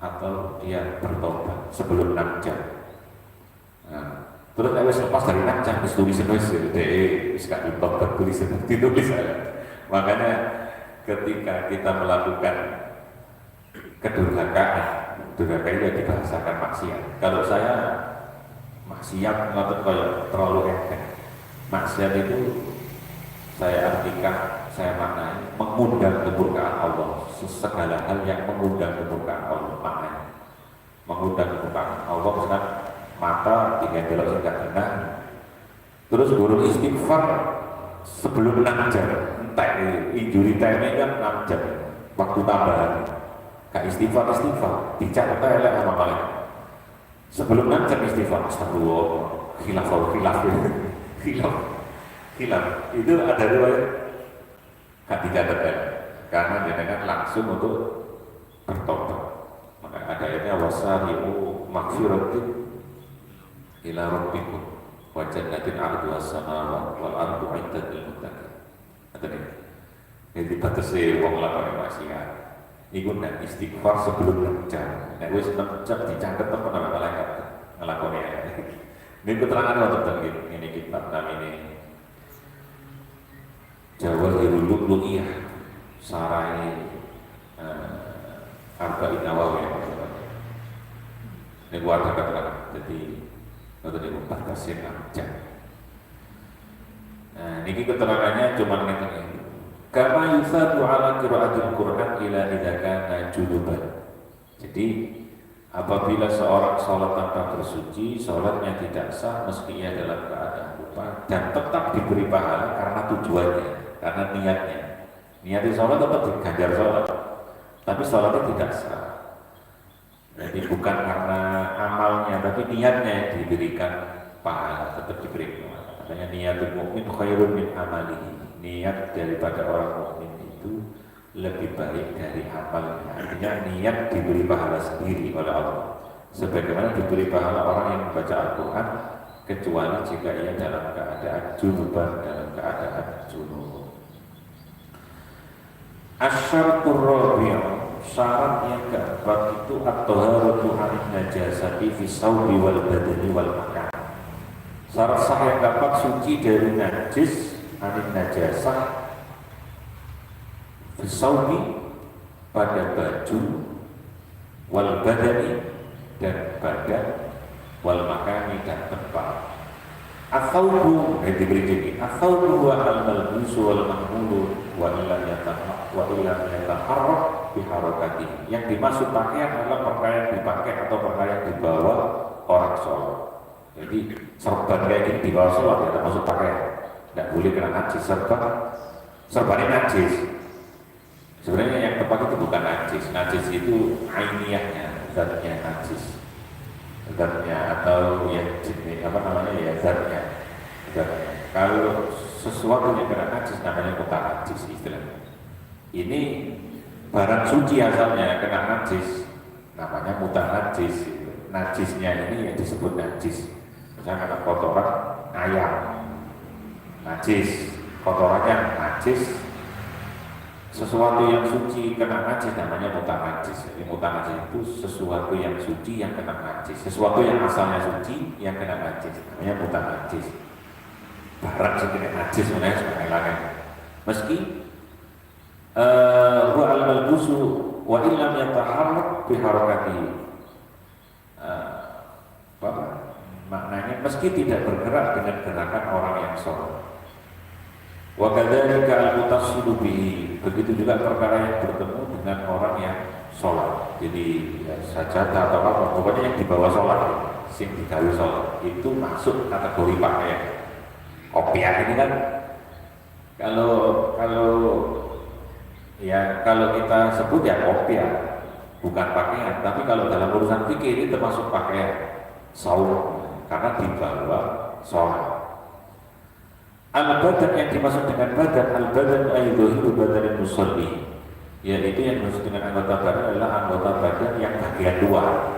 atau dia bertobat sebelum 6 jam. Nah, terus wis lepas dari 6 jam wis tulis wis gak ditobat tulis ditulis. Makanya ketika kita melakukan kedurhakaan itu dibahasakan maksiat. Kalau saya maksiat terlalu enteng. Maksiat itu saya artikan, saya maknai mengundang kemurkaan Allah. Segala hal yang mengundang kemurkaan Allah maknanya. Mengundang kemurkaan Allah, misalkan mata dengan belok tidak benar. Terus guru istighfar sebelum 6 jam. Entah injury time kan 6 jam. Waktu tambahan. Gak istighfar dicatat elek sama kalian. Sebelum 6 jam istighfar, astagfirullah, khilaf itu ada riwayat gak dicatat ya, karena jenengan langsung untuk bertobat. Maka ada ayatnya wasari'u maghfiratin ila rabbikum wa jannatin 'arduha as-samawati wal ardu 'iddat lil muttaqin. Jadi batasi wong lakoni maksiat iku nek istighfar sebelum 6 jam. Nek wis 6 jam dicatet temen oleh malaikat nglakoni ya. Ini keterangan wonten ini kitab namine Jawahirul Lu'lu'iyah sarai Arba'in Nawawi. Ini keluarga keterangan. Jadi nonton ibu batasi 6 jam. Nah, ini keterangannya cuma ngene. Kama yusadu ala qiraatil Qur'an ila idza kana junuban. Jadi apabila seorang sholat tanpa bersuci, sholatnya tidak sah meski ia dalam keadaan lupa dan tetap diberi pahala karena tujuannya, karena niatnya. Niatnya sholat tetap diganjar sholat, tapi sholatnya tidak sah. Jadi bukan karena amalnya, tapi niatnya diberikan pahala, tetap diberi pahala. Katanya niatul mukmin khairun min amalihi. Niat daripada orang mukmin itu lebih baik dari amalnya. Artinya niat diberi pahala sendiri oleh Allah. Sebagaimana diberi pahala orang yang membaca Al-Quran, kecuali jika ia dalam keadaan junuban, dalam keadaan junub. Asyaratur rabi'ah, syarat yang keempat itu at-taharatu 'anil najasati fi sawbi wal badani wal makan. Syarat sah yang keempat suci dari najis, 'anil najasah fi sawbi pada baju, wal badani dan badan, wal makani dan tempat. Athawbu diberi jenis. Athawbu wa al-malbusu wal mahmulu wa illam yataharrak biharakati. Yang dimaksud pakaian adalah pakaian yang dipakai atau pakaian yang dibawa orang sholat. Jadi serban kayak gini dibawa sholat ya termasuk pakaian. Tidak boleh kena najis, serban ini najis. Sebenarnya yang tepat itu bukan najis. Najis itu ainiyahnya, zatnya najis. Zatnya atau yang jenis apa namanya ya zatnya. Kalau sesuatu yang kena najis namanya mutar najis istilahnya. Ini barang suci asalnya kena najis namanya mutar najis. Najisnya ini yang disebut najis. Misalnya kena kotoran ayam najis, kotorannya najis. Sesuatu yang suci kena najis namanya mutar najis. Jadi mutar najis itu sesuatu yang suci yang kena najis. Sesuatu yang asalnya suci yang kena najis namanya mutar najis. Barang sing kena najis menawa sebenarnya. Meski wa al-malbusu wa illam yataharrak bi harakati. Maknanya meski tidak bergerak dengan gerakan orang yang sholat. Wa kadzalika al-mutassilu bihi, begitu juga perkara yang bertemu dengan orang yang sholat. Jadi ya, sajadah atau apa, pokoknya yang dibawa sholat, sing digawe sholat itu masuk kategori pakaian. Kopiah ini kan kalau kita sebut ya kopiah, bukan pakaian. Tapi kalau dalam urusan fikih ini termasuk pakaian, saum, karena dibawa sholat. Al-badan yang dimaksud dengan badan, al-badan ayyuhu badan musalli, yaitu yang dimaksud dengan anggota badan adalah anggota badan yang bagian luar.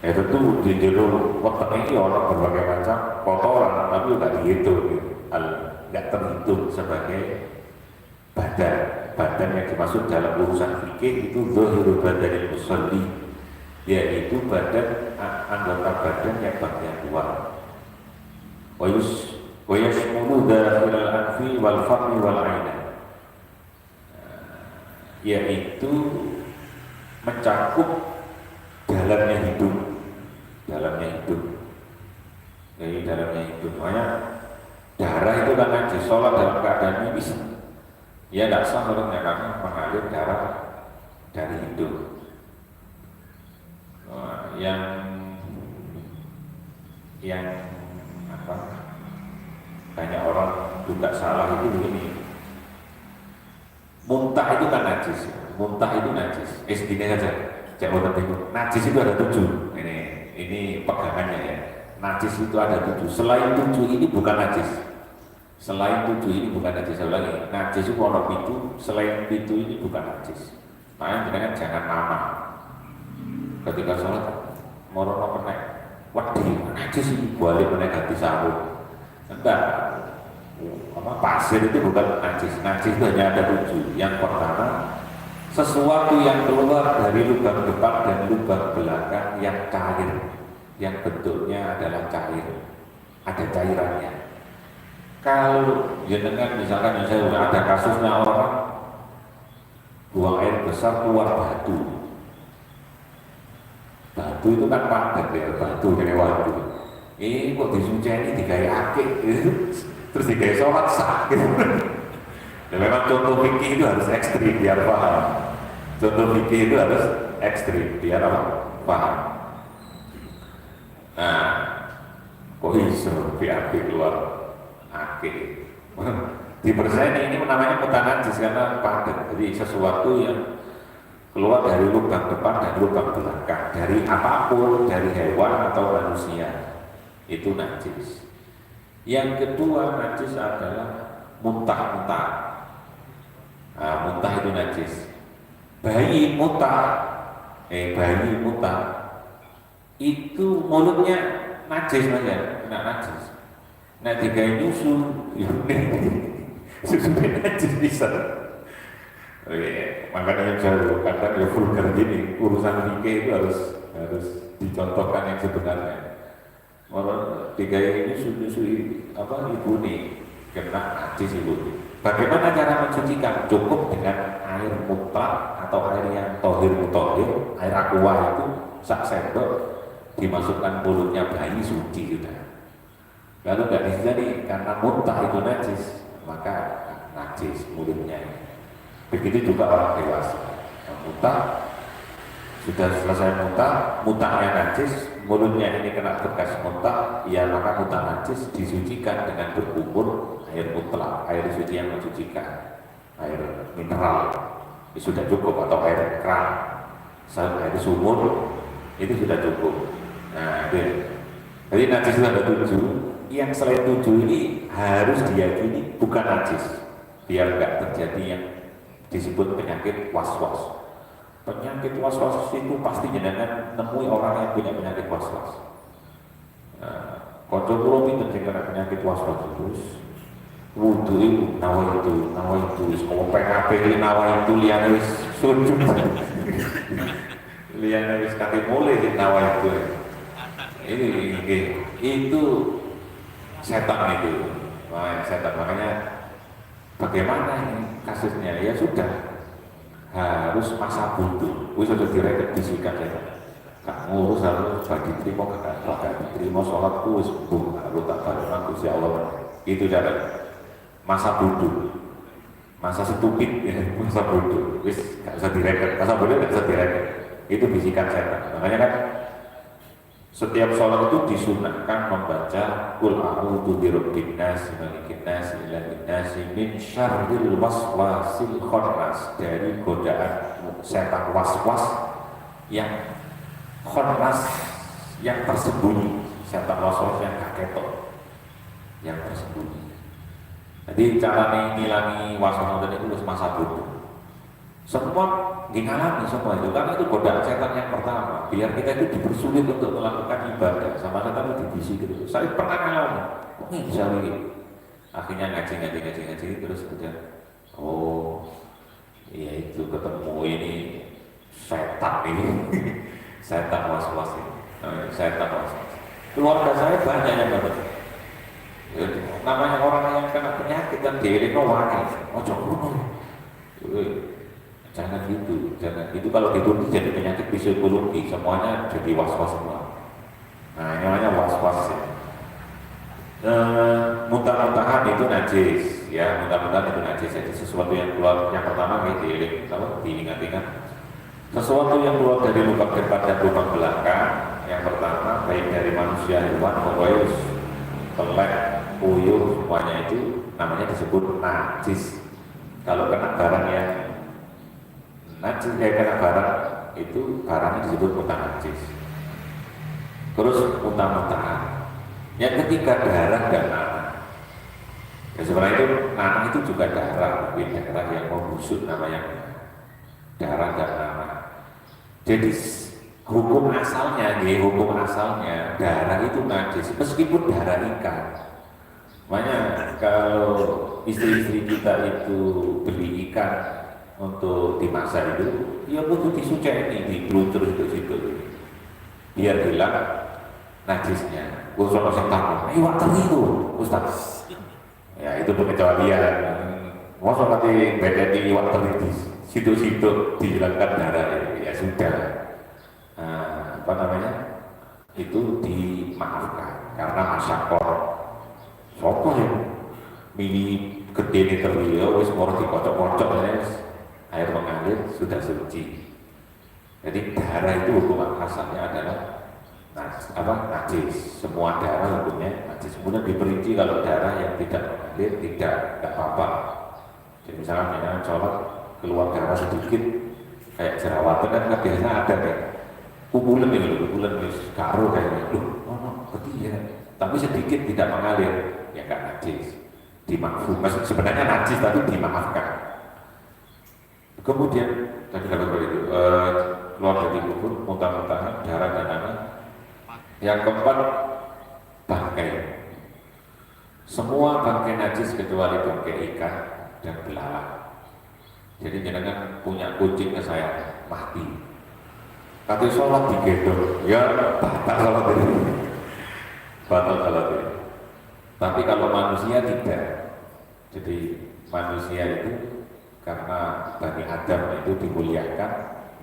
Ya tentu di jero wetek ini orang berbagai macam kotoran, tapi nggak dihitung, nggak terhitung sebagai badan. Badan yang dimaksud dalam urusan fikih itu zahirul badanil musalli, yaitu badan anggota badan yang bagian luar. Wa yashmulu dakhilal anfi wal fami wal aina, yaitu mencakup dalamnya hidung, jadi dalamnya hidung. Makanya darah itu kan najis, sholat dalam keadaan ini bisa, ya tidak sah sholatnya karena mengalir darah dari hidung. Yang apa? Banyak orang juga salah itu begini. Muntah itu kan najis, muntah itu najis. Segini saja, jangan tertipu. Najis itu ada 7. Ini pegangannya ya. Najis itu ada 7. Selain 7 ini bukan najis. Selain 7 ini bukan najis. Lagi, najis itu orang itu. Selain itu ini bukan najis. Makanya jangan nama. Ketika sholat, morono kena. Waduh, najis ini boleh menegati sahur. Enggak, pasir itu bukan najis. Najis itu hanya ada 7. Yang pertama, sesuatu yang keluar dari lubang depan dan lubang belakang yang cair, yang bentuknya adalah cair, ada cairannya. Kalau jenengan misalkan ada kasusnya orang buang air besar keluar batu. Batu itu kan padat ya, batu jadi wadu. Ini kok disuceni digaya akik terus digaya sholat sakit. Dan memang contoh fikih itu harus ekstrim biar paham. Contoh fikih itu harus ekstrim biar paham. Nah, kok iso biar keluar akik. Di persen ini namanya mutanajis karena padat. Jadi sesuatu yang keluar dari lubang depan dan lubang belakang, dari apapun, dari hewan atau manusia, itu najis. Yang kedua najis adalah muntah-muntah. Nah, muntah itu najis. Bayi muntah itu mulutnya najis saja, kena najis. Nah, digawe nyusu, susunya najis bisa. Makanya jauh kadang ya vulgar gini, urusan fikih itu harus dicontohkan yang sebenarnya. Orang digawe nyusu apa ibu nih kena najis ibu. Bagaimana cara mencucikan? Cukup dengan air mutlak atau air yang tohir mutohir, air aqua itu sak sendok dimasukkan mulutnya bayi suci sudah. Lalu nggak jadi karena muntah itu najis, maka najis mulutnya. Begitu juga orang dewasa yang muntah, sudah selesai muntahnya najis, mulutnya ini kena bekas muntah, ya maka muntah najis disucikan dengan berkumur air mutlak, air suci yang mensucikan, air mineral itu sudah cukup, atau air keran, air sumur itu sudah cukup. Nah, jadi najis itu ada 7. Yang selain 7 ini harus diyakini bukan najis, biar nggak terjadi yang disebut penyakit was-was. Penyakit was-was itu pasti jenengan nemui orang yang punya penyakit was-was. Kodok kula pinten sing kena penyakit was-was terus. Wudu itu nawa itu wis kopeng ape nawa itu liyane wis sujud. Liyane wis kate mulai di nawa itu. Itu setan itu. Wah, setan. Makanya bagaimana ini kasusnya? Ya sudah, harus masa butuh. Wis sudah direket bisikan ya. Kamu ngurus harus bagi terima kakak diterima sholatku wis lu tak bareng Gusti Allah. Itu cara masa butuh, masa stupid ya, masa butuh. Wis gak usah direket, masa butuh gak usah direket. Itu bisikan setan. Makanya kan setiap sholat itu disunahkan membaca Qul a'udzu birabbin nas, malikin nas, ilahin nas, min syarril waswasil khannas, dari godaan setan waswas yang khonnas, yang tersembunyi, setan waswas yang gak ketok, yang tersembunyi. Jadi cara ngilangi waswas itu harus masa bodoh. Semua ngalami semua itu, karena itu godaan setan yang pertama. Biar kita itu dipersulit untuk melakukan ibadah, sama setan itu dibisi gitu. Saya pernah ngalami, kok nggak bisa begini. Akhirnya ngaji terus kemudian, oh iya itu ketemu ini setan ini, setan was-was ini, setan was-was. Keluarga saya banyak yang dapat. Namanya orang yang kena penyakit dan diiring wangi, ojo bunuh. Jangan gitu, jangan gitu. Kalau gitu jadi penyakit psikologi, semuanya jadi was-was semua. Nah, ini namanya was-was ya. Muntah-muntahan itu najis, ya muntah-muntahan itu najis. Jadi sesuatu yang keluar, yang pertama diingat-ingat. Sesuatu yang keluar dari lubang depan dan lubang belakang, yang pertama baik dari manusia, hewan, pokoknya telek, puyuh, semuanya itu namanya disebut najis. Kalau kena barang yang najis, kena barang itu barangnya disebut muntah najis. Terus muntah-muntahan. Yang ketiga darah dan nanah. Ya sebenarnya itu nanah itu juga darah, darah yang membusuk namanya darah dan nanah. Jadi hukum asalnya darah itu najis meskipun darah ikan. Makanya kalau istri-istri kita itu beli ikan untuk dimasak itu, ya butuh disuceni, dipeluncur situ-situ biar hilang najisnya. Gosok takut, iwak teri itu Ustaz. Ya itu pengecualian. Masa nanti beda di iwak teri di situ-situ dihilangkan darah, ya sudah. Apa namanya? Itu dimaafkan karena masyakor. Sopo ya, mini gede nih teri, ya wis mau dikocok-kocok ya. Air mengalir sudah suci. Jadi darah itu hukum asalnya adalah najis. Semua darah hukumnya najis. Kemudian diperinci kalau darah yang tidak mengalir tidak apa-apa. Jadi misalnya sholat keluar darah sedikit kayak jerawatan kan biasanya ada kayak kubulan karo kayak betul ya. Tapi sedikit tidak mengalir ya nggak najis, dimaafkan. Maksud sebenarnya najis tapi dimaafkan. Kemudian tadi kalau itu keluar dari kubur, muntah-muntahan, darah dan nanah. Yang keempat, bangkai. Semua bangkai najis kecuali bangkai ikan dan belalang. Jadi jangan punya kucing ke saya mati. Kata sholat digendong, ya batal sholat itu. Batal sholat itu. Tapi kalau manusia tidak. Jadi manusia itu karena Bani Adam itu dimuliakan,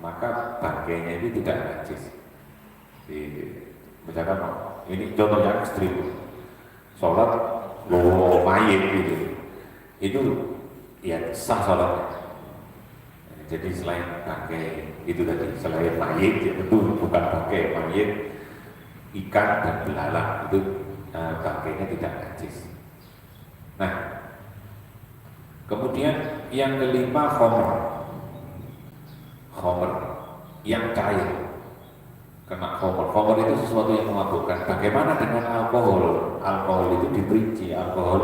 maka bangkainya itu tidak najis. Misalkan ini contoh yang ekstrim, sholat mayit gitu, itu ya sah sholatnya. Jadi selain bangkai itu tadi, selain mayit ya tentu bukan bangkai mayit, ikan dan belalang itu bangkainya tidak najis. Nah, kemudian yang kelima khomer yang cair. Kena khomer itu sesuatu yang memabukkan. Bagaimana dengan alkohol? Alkohol itu diperinci. Alkohol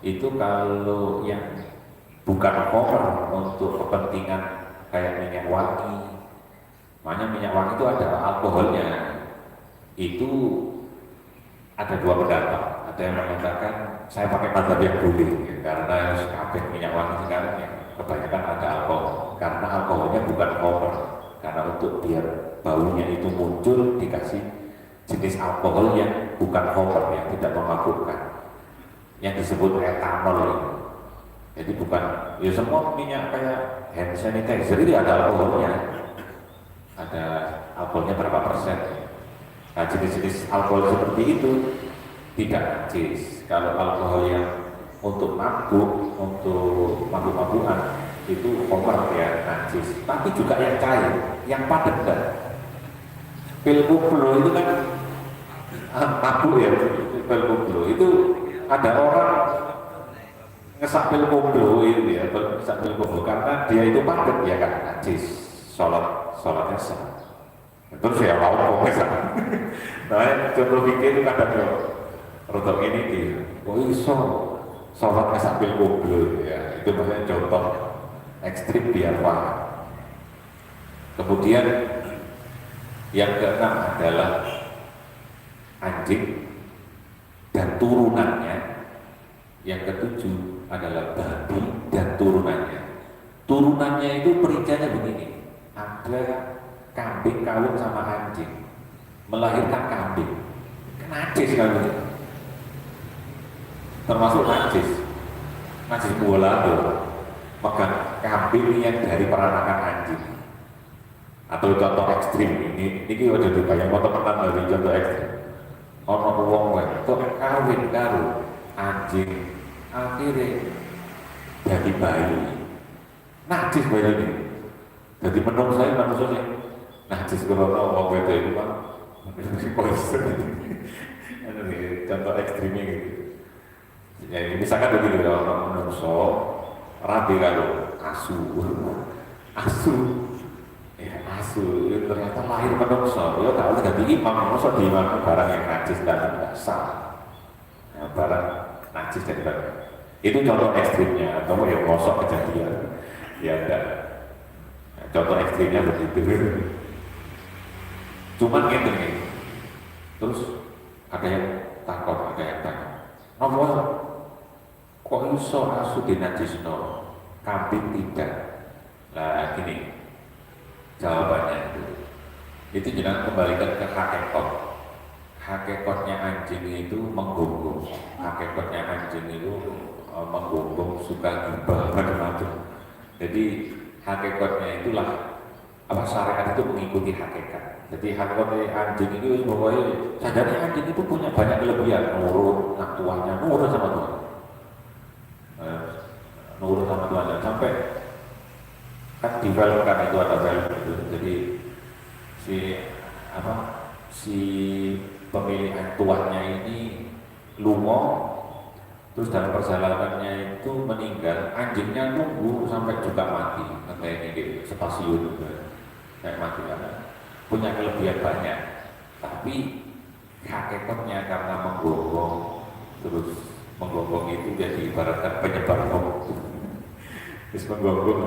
itu kalau yang bukan khomer untuk kepentingan kayak minyak wangi. Makanya minyak wangi itu ada alkoholnya. Itu ada dua pendapat. Ada yang mengatakan saya pakai mazhab yang boleh ya, karena kabeh minyak wangi sekarang ya kebanyakan ada alkohol. Karena alkoholnya bukan khomer. Karena untuk biar baunya itu muncul dikasih jenis alkohol yang bukan khomer, yang tidak memabukkan, yang disebut etanol ini. Jadi bukan ya semua minyak kayak hand sanitizer itu ada alkoholnya, ada alkoholnya berapa persen. Nah jenis-jenis alkohol seperti itu tidak najis. Kalau alkohol yang untuk mabuk, untuk mabuk-mabukan itu khomer ya najis. Tapi juga yang cair, yang padat kan. Pil koplo itu kan mabuk ya, pil koplo itu ada orang ngesak pil koplo itu ya, ngesak pil koplo karena dia itu padat ya kan najis, sholatnya sah. Terus ya mau kok bisa. Nah, contoh pikir kadang yo rotok ini di, oh iso sholatnya sambil ngobrol ya, itu maksudnya contoh ekstrim biar paham. Kemudian yang keenam adalah anjing dan turunannya. Yang ketujuh adalah babi dan turunannya. Turunannya itu perinciannya begini, ada kambing kawin sama anjing, melahirkan kambing, kan najis kambing, termasuk najis bola tuh, maka kambing yang dari peranakan anjing. Atau contoh ekstrim ini udah dibayang teman-teman dari contoh ekstrim. Ono wong wedok kawin karo anjing, akhirnya jadi bayi, najis bayi ini. Jadi manusia najis kalau wong wedok itu kan contoh ekstrimnya gitu. Ya, misalkan begitu ya, orang manusia rabi kalau asu ya asu itu ternyata lahir manusia, ya tahu jadi imam manusia di imam barang yang najis dan tidak sah, ya, barang najis dan barang itu contoh ekstrimnya. Kamu yang ngosok kejadian ya enggak, nah, contoh ekstrimnya begitu. Cuman gitu nih, terus ada yang takut, ada yang tanya, nomor kok iso asu dinajisno, kambing tidak? Nah gini jawabannya itu jangan kembalikan ke hakikat. Hakikatnya anjing itu menggonggong, hakikatnya anjing itu menggonggong, suka gibah macam-macam. Jadi hakikatnya itulah apa, syariat itu mengikuti hakikat. Jadi hakikatnya anjing itu pokoknya sadarnya anjing itu punya banyak kelebihan, nurut anak tuanya, nurut sama Tuhan, nurut sama Tuhan, sampai kan di film kan itu ada film itu. Jadi si pemilik tuannya ini lungo, terus dalam perjalanannya itu meninggal, anjingnya nunggu sampai juga mati, kayak ini di stasiun juga kayak mati, karena punya kelebihan banyak, tapi hakikatnya karena menggonggong, terus menggonggong itu jadi ibaratkan penyebar hoax. Terus menggonggong,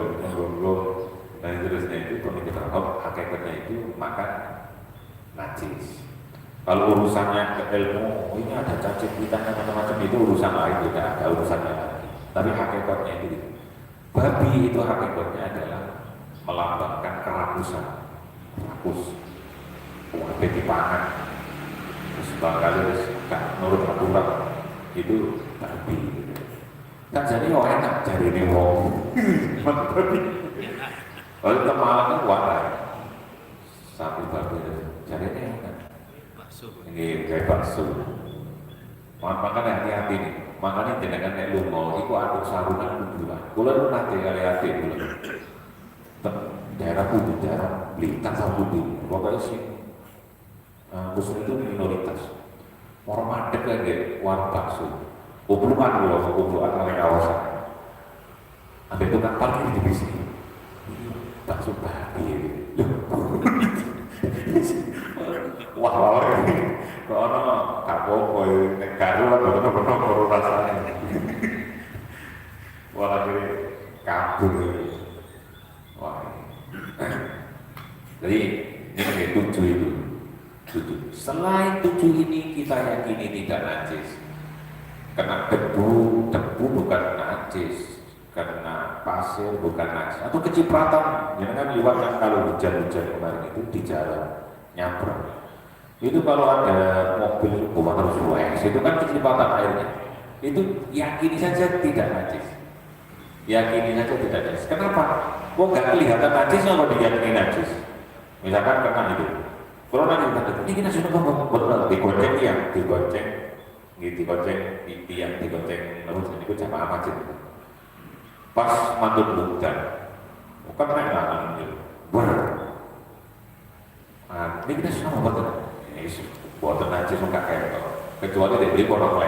dan terusnya itu penyebar hoax, hakikatnya itu makan najis. Kalau urusannya ke ilmu, ini ada cacing pitanya macam-macam, itu urusan lain, tidak ada urusannya lagi. Tapi hakikatnya itu, babi itu hakikatnya adalah melambangkan kerakusan, rakus, wabe dipangan, terus barangkali gak nurut aturan, itu babi. Kan jadi orang enak cari ini wong, babi. Kalau kita malah kan warai, sapi babi, cari ini enak. Ini kayak bakso. Makanya hati-hati nih. Makanya jenengan nek lunga iku adu sarungan kudulah. Kula nu nate kali ati kula. Daerah kudu daerah Blitar sama kudu. Pokoknya sih muslim itu minoritas. Orang madek lagi warung bakso. Kublukan kula, kublukan kali kawasan. Ada itu kan parkir di sini. Bakso babi. Wah, kalau tak apa-apa, negara lah benar-benar rasanya. Wah, lagi kabur. Wah, jadi ini kayak 7 itu. 7. Selain 7 ini kita yakini tidak najis. Karena debu bukan najis. Karena pasir bukan najis. Atau kecipratan, jangan liwat kan kalau hujan-hujan kemarin itu di jalan nyabrang. Itu kalau ada mobil bawa harus luas, itu kan kecepatan airnya. Itu yakini saja tidak najis. Yakini saja tidak najis. Kenapa? Kok nggak kelihatan najis kalau diyakini najis? Misalkan karena itu. Kalau nanti ini kita sudah ngomong benar, digonceng yang digonceng, terus ini gue jamaah masjid. Pas mantul hujan, bukan naik lah gitu. Ini kita sudah ngomong benar. Buatan najis suka kayak itu, kecuali dia beli orang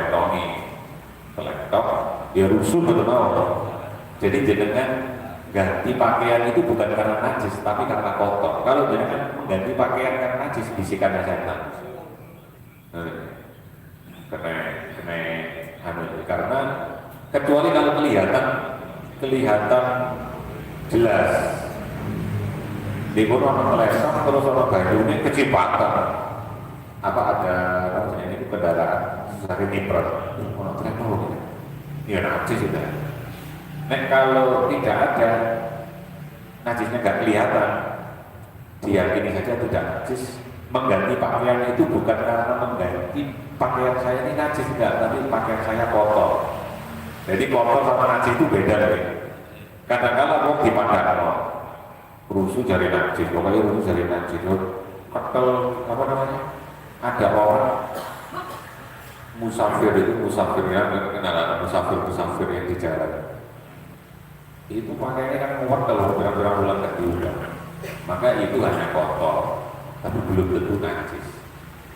kelentok, dia rusuh betul mau. Jadi jenengan ganti pakaian itu bukan karena najis tapi karena kotor. Kalau jangan ganti pakaian karena najis, bisikannya setan. Kena kena karena kecuali kalau kelihatan jelas di kono melesong terus orang banyunya kecepatan apa ada namanya ini kendaraan sari nipron orang travel ya najis sudah. Nah kalau tidak ada najisnya nggak kelihatan, diyakini saja tidak najis. Mengganti pakaian itu bukan karena mengganti pakaian saya ini najis enggak, tapi pakaian saya kotor. Jadi kotor sama najis itu beda nih. Kadang-kadang mau dipandang rusuh jari najis, pokoknya rusuh jari najis. Ketel apa namanya? Ada orang musafir ya, kenalan musafir yang di jalan. Itu pakaiannya kan kuat kalau berapa bulan nggak diundang. Maka itu hanya kotor, tapi belum tentu najis.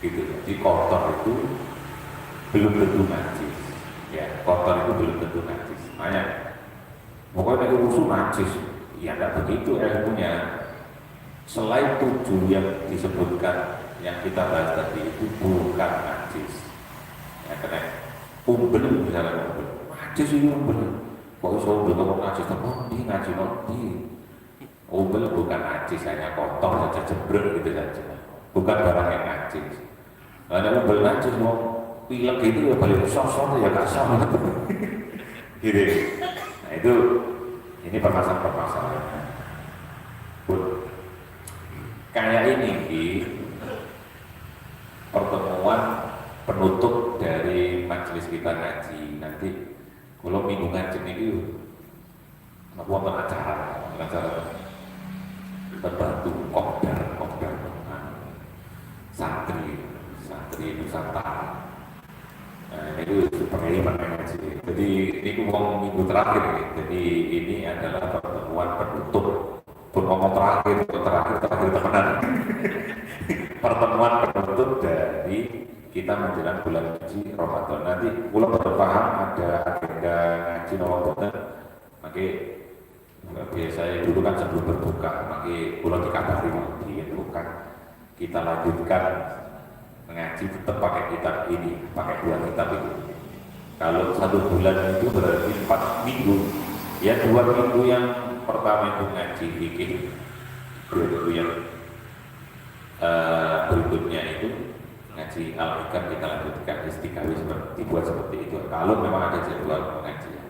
Gitu. Jadi kotor itu belum tentu najis. Ya, kotor itu belum tentu najis. Makanya pokoknya itu rusuh najis. Ya tidak begitu ilmunya. Selain 7 yang disebutkan yang kita bahas tadi itu bukan najis. Ya karena umbel misalnya najis itu umbel. Kok iso umbel kok najis di ngaji di. Umbel bukan najis, hanya kotor saja, jebrek gitu saja. Bukan barang yang najis. Karena umbel najis mau pilek itu ya balik sosok ya kasar gitu. Nah itu ini permasalahan. Kayak ini di pertemuan penutup dari majelis kita ngaji nanti kalau minggu ngaji itu apa acara terbantu kopdar santri Nusantara. Nah, itu seperti ngaji. Jadi ini ngomong minggu terakhir ya. Jadi ini adalah pertemuan penutup. Pun ngomong terakhir temenan. Pertemuan penutup dari kita menjelang bulan suci Ramadan. Nanti pulau berpaham ada agenda ngaji Ramadan. Maka biasanya dulu kan sebelum berbuka, maka pulau dikabari bukan kita lanjutkan mengaji tetap pakai kitab ini, pakai 2 kitab itu. Kalau 1 bulan itu berarti 4 minggu. Ya 2 minggu yang pertama itu ngaji fikih, 2 minggu yang berikutnya itu ngaji al-hikam kita lanjutkan istiqawi dibuat seperti itu. Kalau memang ada jadwal pengajian,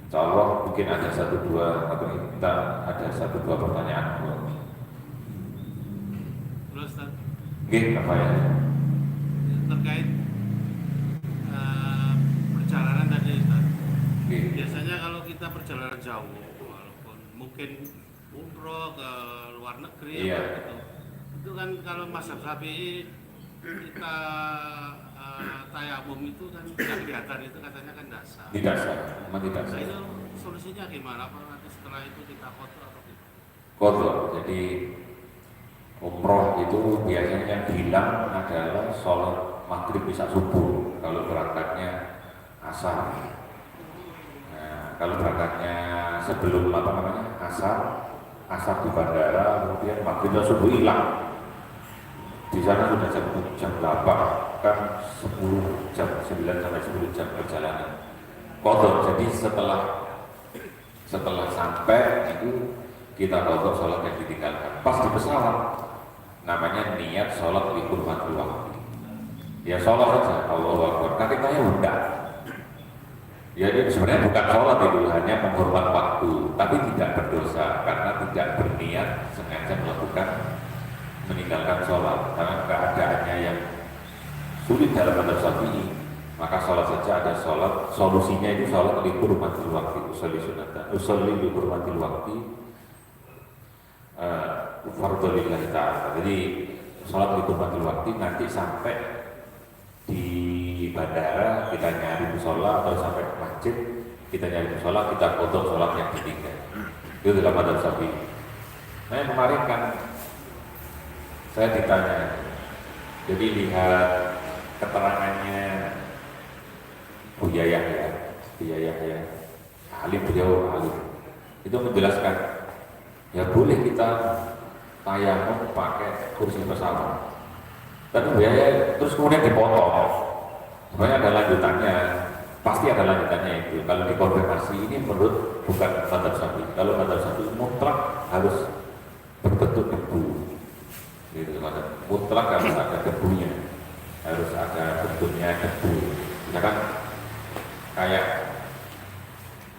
insya Allah mungkin ada 1-2 atau kita ada 1-2 pertanyaan. Oke, apa ya? Terkait perjalanan tadi, biasanya kalau kita perjalanan jauh, walaupun mungkin umroh ke luar negeri, gitu, itu kan kalau mazhab Syafi'i kita tayamum itu kan tidak kelihatan, itu katanya kan dasar. Tidak sah, memang tidak sah. Nah, itu solusinya gimana? Apa nanti setelah itu kita kotor atau tidak? Kotor, jadi umroh itu biasanya yang hilang adalah sholat maghrib bisa subuh kalau berangkatnya asar. Nah, kalau berangkatnya sebelum asar di bandara, kemudian maghrib dan subuh hilang. Di sana sudah jam 8, kan 10 jam, 9 sampai 10 jam perjalanan. Kotor, jadi setelah sampai itu kita kotor sholat yang ditinggalkan. Pas di pesawat, namanya niat sholat dihormati waktu. Ya sholat saja, Allahu Akbar. Kaki saya enggak. Ya ini sebenarnya bukan sholat itu, hanya menghormat waktu, tapi tidak berdosa karena tidak berniat sengaja meninggalkan sholat karena keadaannya yang sulit dalam mazhab Syafi'i. Maka sholat saja ada sholat, solusinya itu sholat dihormati waktu, usolli dihormati waktu. Fardhu lillahi ta'ala. Jadi sholat itu batil waktu, nanti sampai di bandara kita nyari musola atau sampai ke masjid kita nyari musola, kita foto sholat yang ditinggal. Itu dalam mazhab Syafi'i. Nah kemarin kan saya ditanya, jadi lihat keterangannya Buya Yahya, alim, beliau alim. itu menjelaskan ya boleh kita tayamum pakai kursi pesawat, tapi biaya terus kemudian dipotong. Sebenarnya ada lanjutannya, pasti ada lanjutannya itu. Kalau dikonfirmasi ini menurut bukan mazhab Syafi'i. Kalau mazhab Syafi'i mutlak harus berbentuk debu, gitu kan? Mutlak harus ada debunya, harus ada bentuknya debu. Misalkan kayak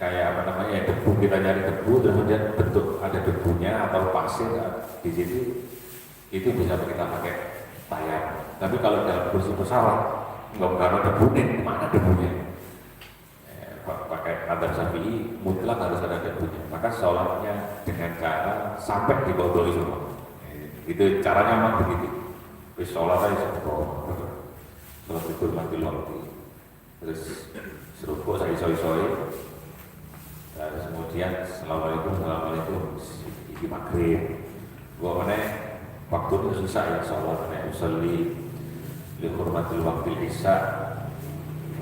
apa namanya ya, debu, kita nyari debu terus kemudian bentuk ada debunya atau pasir di situ, itu bisa kita pakai tayang. Tapi kalau dalam kursi pesawat nggak ada debunya, mana debunya? Pakai mazhab Syafi'i mutlak harus ada debunya. Maka sholatnya dengan cara sampai dibodoli semua. Itu caranya memang begitu. Terus sholat aja sholat itu mati waktu. Terus serupuk saya soi-soi. Terus kemudian assalamualaikum ini maghrib. Gua mana waktu itu susah ya sholat, usolli li hurmatil waqtil isya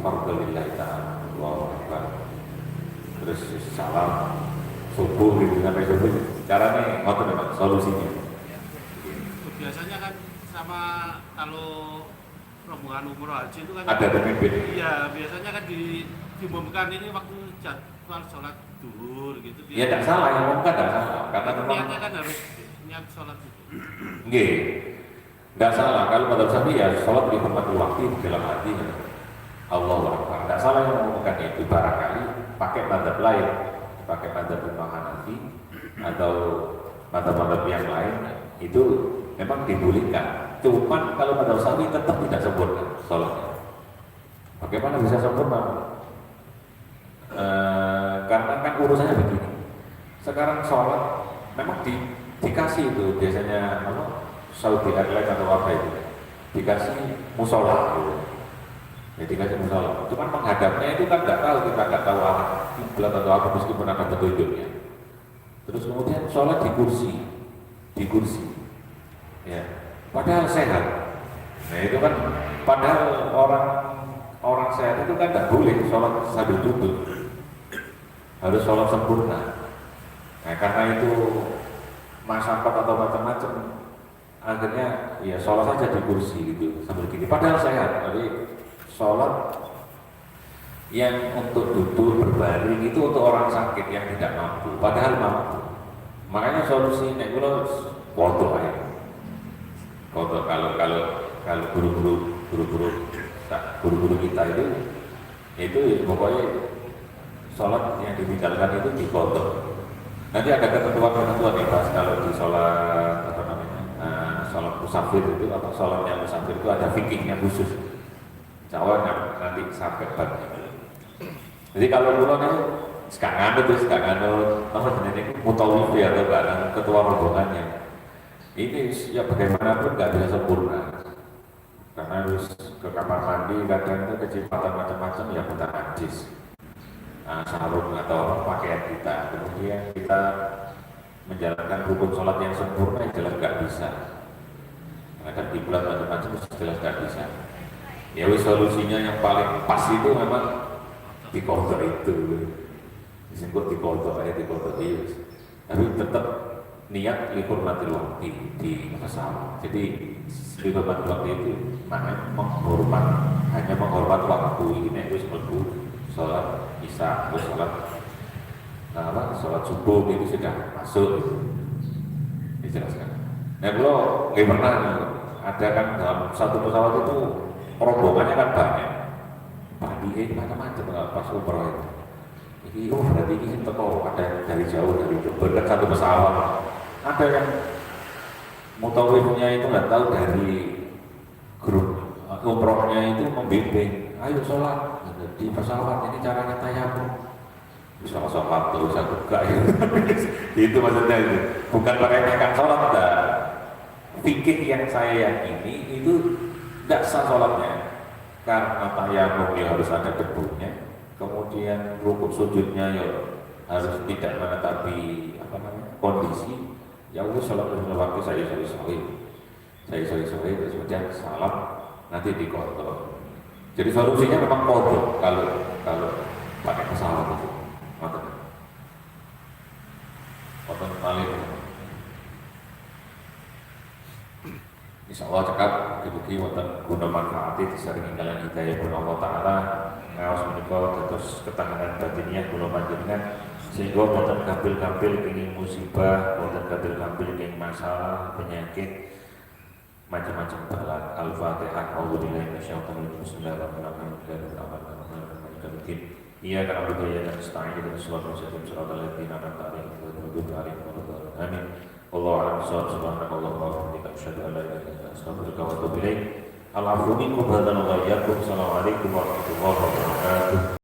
fardholillahi ta'ala. Allahu akbar. Terus salam subuh gitu sampai subuh. Caranya ngotot memang solusinya. Biasanya kan sama kalau rombongan umroh haji itu kan ada pemimpin. Iya, biasanya kan diumumkan ini waktu jadwal sholat duhur gitu. Iya, tidak salah, yang umumkan tidak salah. Karena niatnya kan harus niat sholat itu. Nggih, tidak salah. Kalau mazhab Syafi'i ya sholat di hormati waktu dalam hati. Allahu Akbar. Tidak salah yang mengumumkan itu. Barangkali pakai mazhab lain, pakai mazhab Imam Hanafi atau mazhab-mazhab yang lain itu memang dibolehkan. Cuman kalau mazhab Syafi'i tetap tidak sempurna sholatnya. Bagaimana bisa sempurna? Karena kan urusannya begini. Sekarang sholat memang dikasih itu biasanya Saudi Airlines atau apa itu dikasih musola gitu. Ya dikasih musola. Cuman menghadapnya itu kan nggak tahu, kita nggak tahu arah kiblat atau apa meskipun ada petunjuknya. Terus kemudian sholat di kursi. Ya, padahal sehat. Nah itu kan padahal orang sehat itu kan nggak boleh sholat sambil duduk. Harus sholat sempurna. Nah karena itu masyarakat atau macam-macam, akhirnya ya sholat saja di kursi gitu sambil gini. Padahal sehat. Jadi sholat yang untuk duduk berbaring itu untuk orang sakit yang tidak mampu. Padahal mampu. Makanya solusi nek kula foto aja. Foto kalau guru-guru kita itu pokoknya sholat yang ditinggalkan itu difoto. Nanti ada ketentuan nih Mas, kalau di sholat apa namanya sholat musafir itu atau sholatnya musafir itu ada fikihnya khusus. Jawab nanti sampai pagi. Jadi kalau pulang itu sekarang apa sebenarnya mutawif atau barang ketua rombongannya ini ya bagaimanapun nggak bisa sempurna karena harus ke kamar mandi, kadang itu kecepatan macam-macam ya putar najis. Sarung atau pakaian kita, kemudian kita menjalankan rukun sholat yang sempurna jelas nggak bisa. Ada kiblat macam-macam jelas nggak bisa. Ya solusinya yang paling pas itu memang dikodok itu, disebut dikodok itu. Tapi tetap niat dihormati waktu di pesawat. Jadi dihormati waktu itu maknanya hanya menghormat waktu ini itu seperti sholat isya, sholat subuh itu sudah masuk, dijelaskan. Nah kalau nggak pernah ada kan dalam satu pesawat itu rombongannya kan banyak, pagi macam-macam pas umroh itu. Ini berarti ini teko ada dari jauh dari berdekat satu pesawat. Ada yang mutawifnya itu nggak tahu dari grup umrohnya itu membimbing, ayo sholat di pesawat ini caranya tayamum. Sholat terus aku buka itu maksudnya itu bukan meremehkan sholat enggak. Fikih yang saya yakini itu tidak sah sholatnya karena tayamum ya harus ada debunya, kemudian rukuk sujudnya ya harus tidak menetapi kondisi. Ya Allah sholat waktu saya sore terus kemudian salam nanti dikontrol. Jadi solusinya memang kodok kalau pakai pesawat itu. Allah cekap mugi wonten guna manfaati disaringi kalian hidayah pun Allah taala ngaos menika dados ketahanan batiniah kula panjenengan sehingga wonten kabil-kabil ingin musibah, wonten kabil-kabil ingin masalah, penyakit macam-macam balak. Al-Fatihah. A'udzubillahi minasyaitonir rajim. Bismillahirrahmanirrahim. Iya karena budaya dan setengah itu suatu sistem surat al-ladina an'amta alaihim ghairil maghdubi alaihim waladdallin. Amin. Wallahu a'lam bishawab. Subhanallahi wa bihamdihi asyhadu an la ilaha illa anta astaghfiruka wa atubu ilaik. Al-'afwu minkum wa iyyakum. Assalamualaikum warahmatullahi wabarakatuh.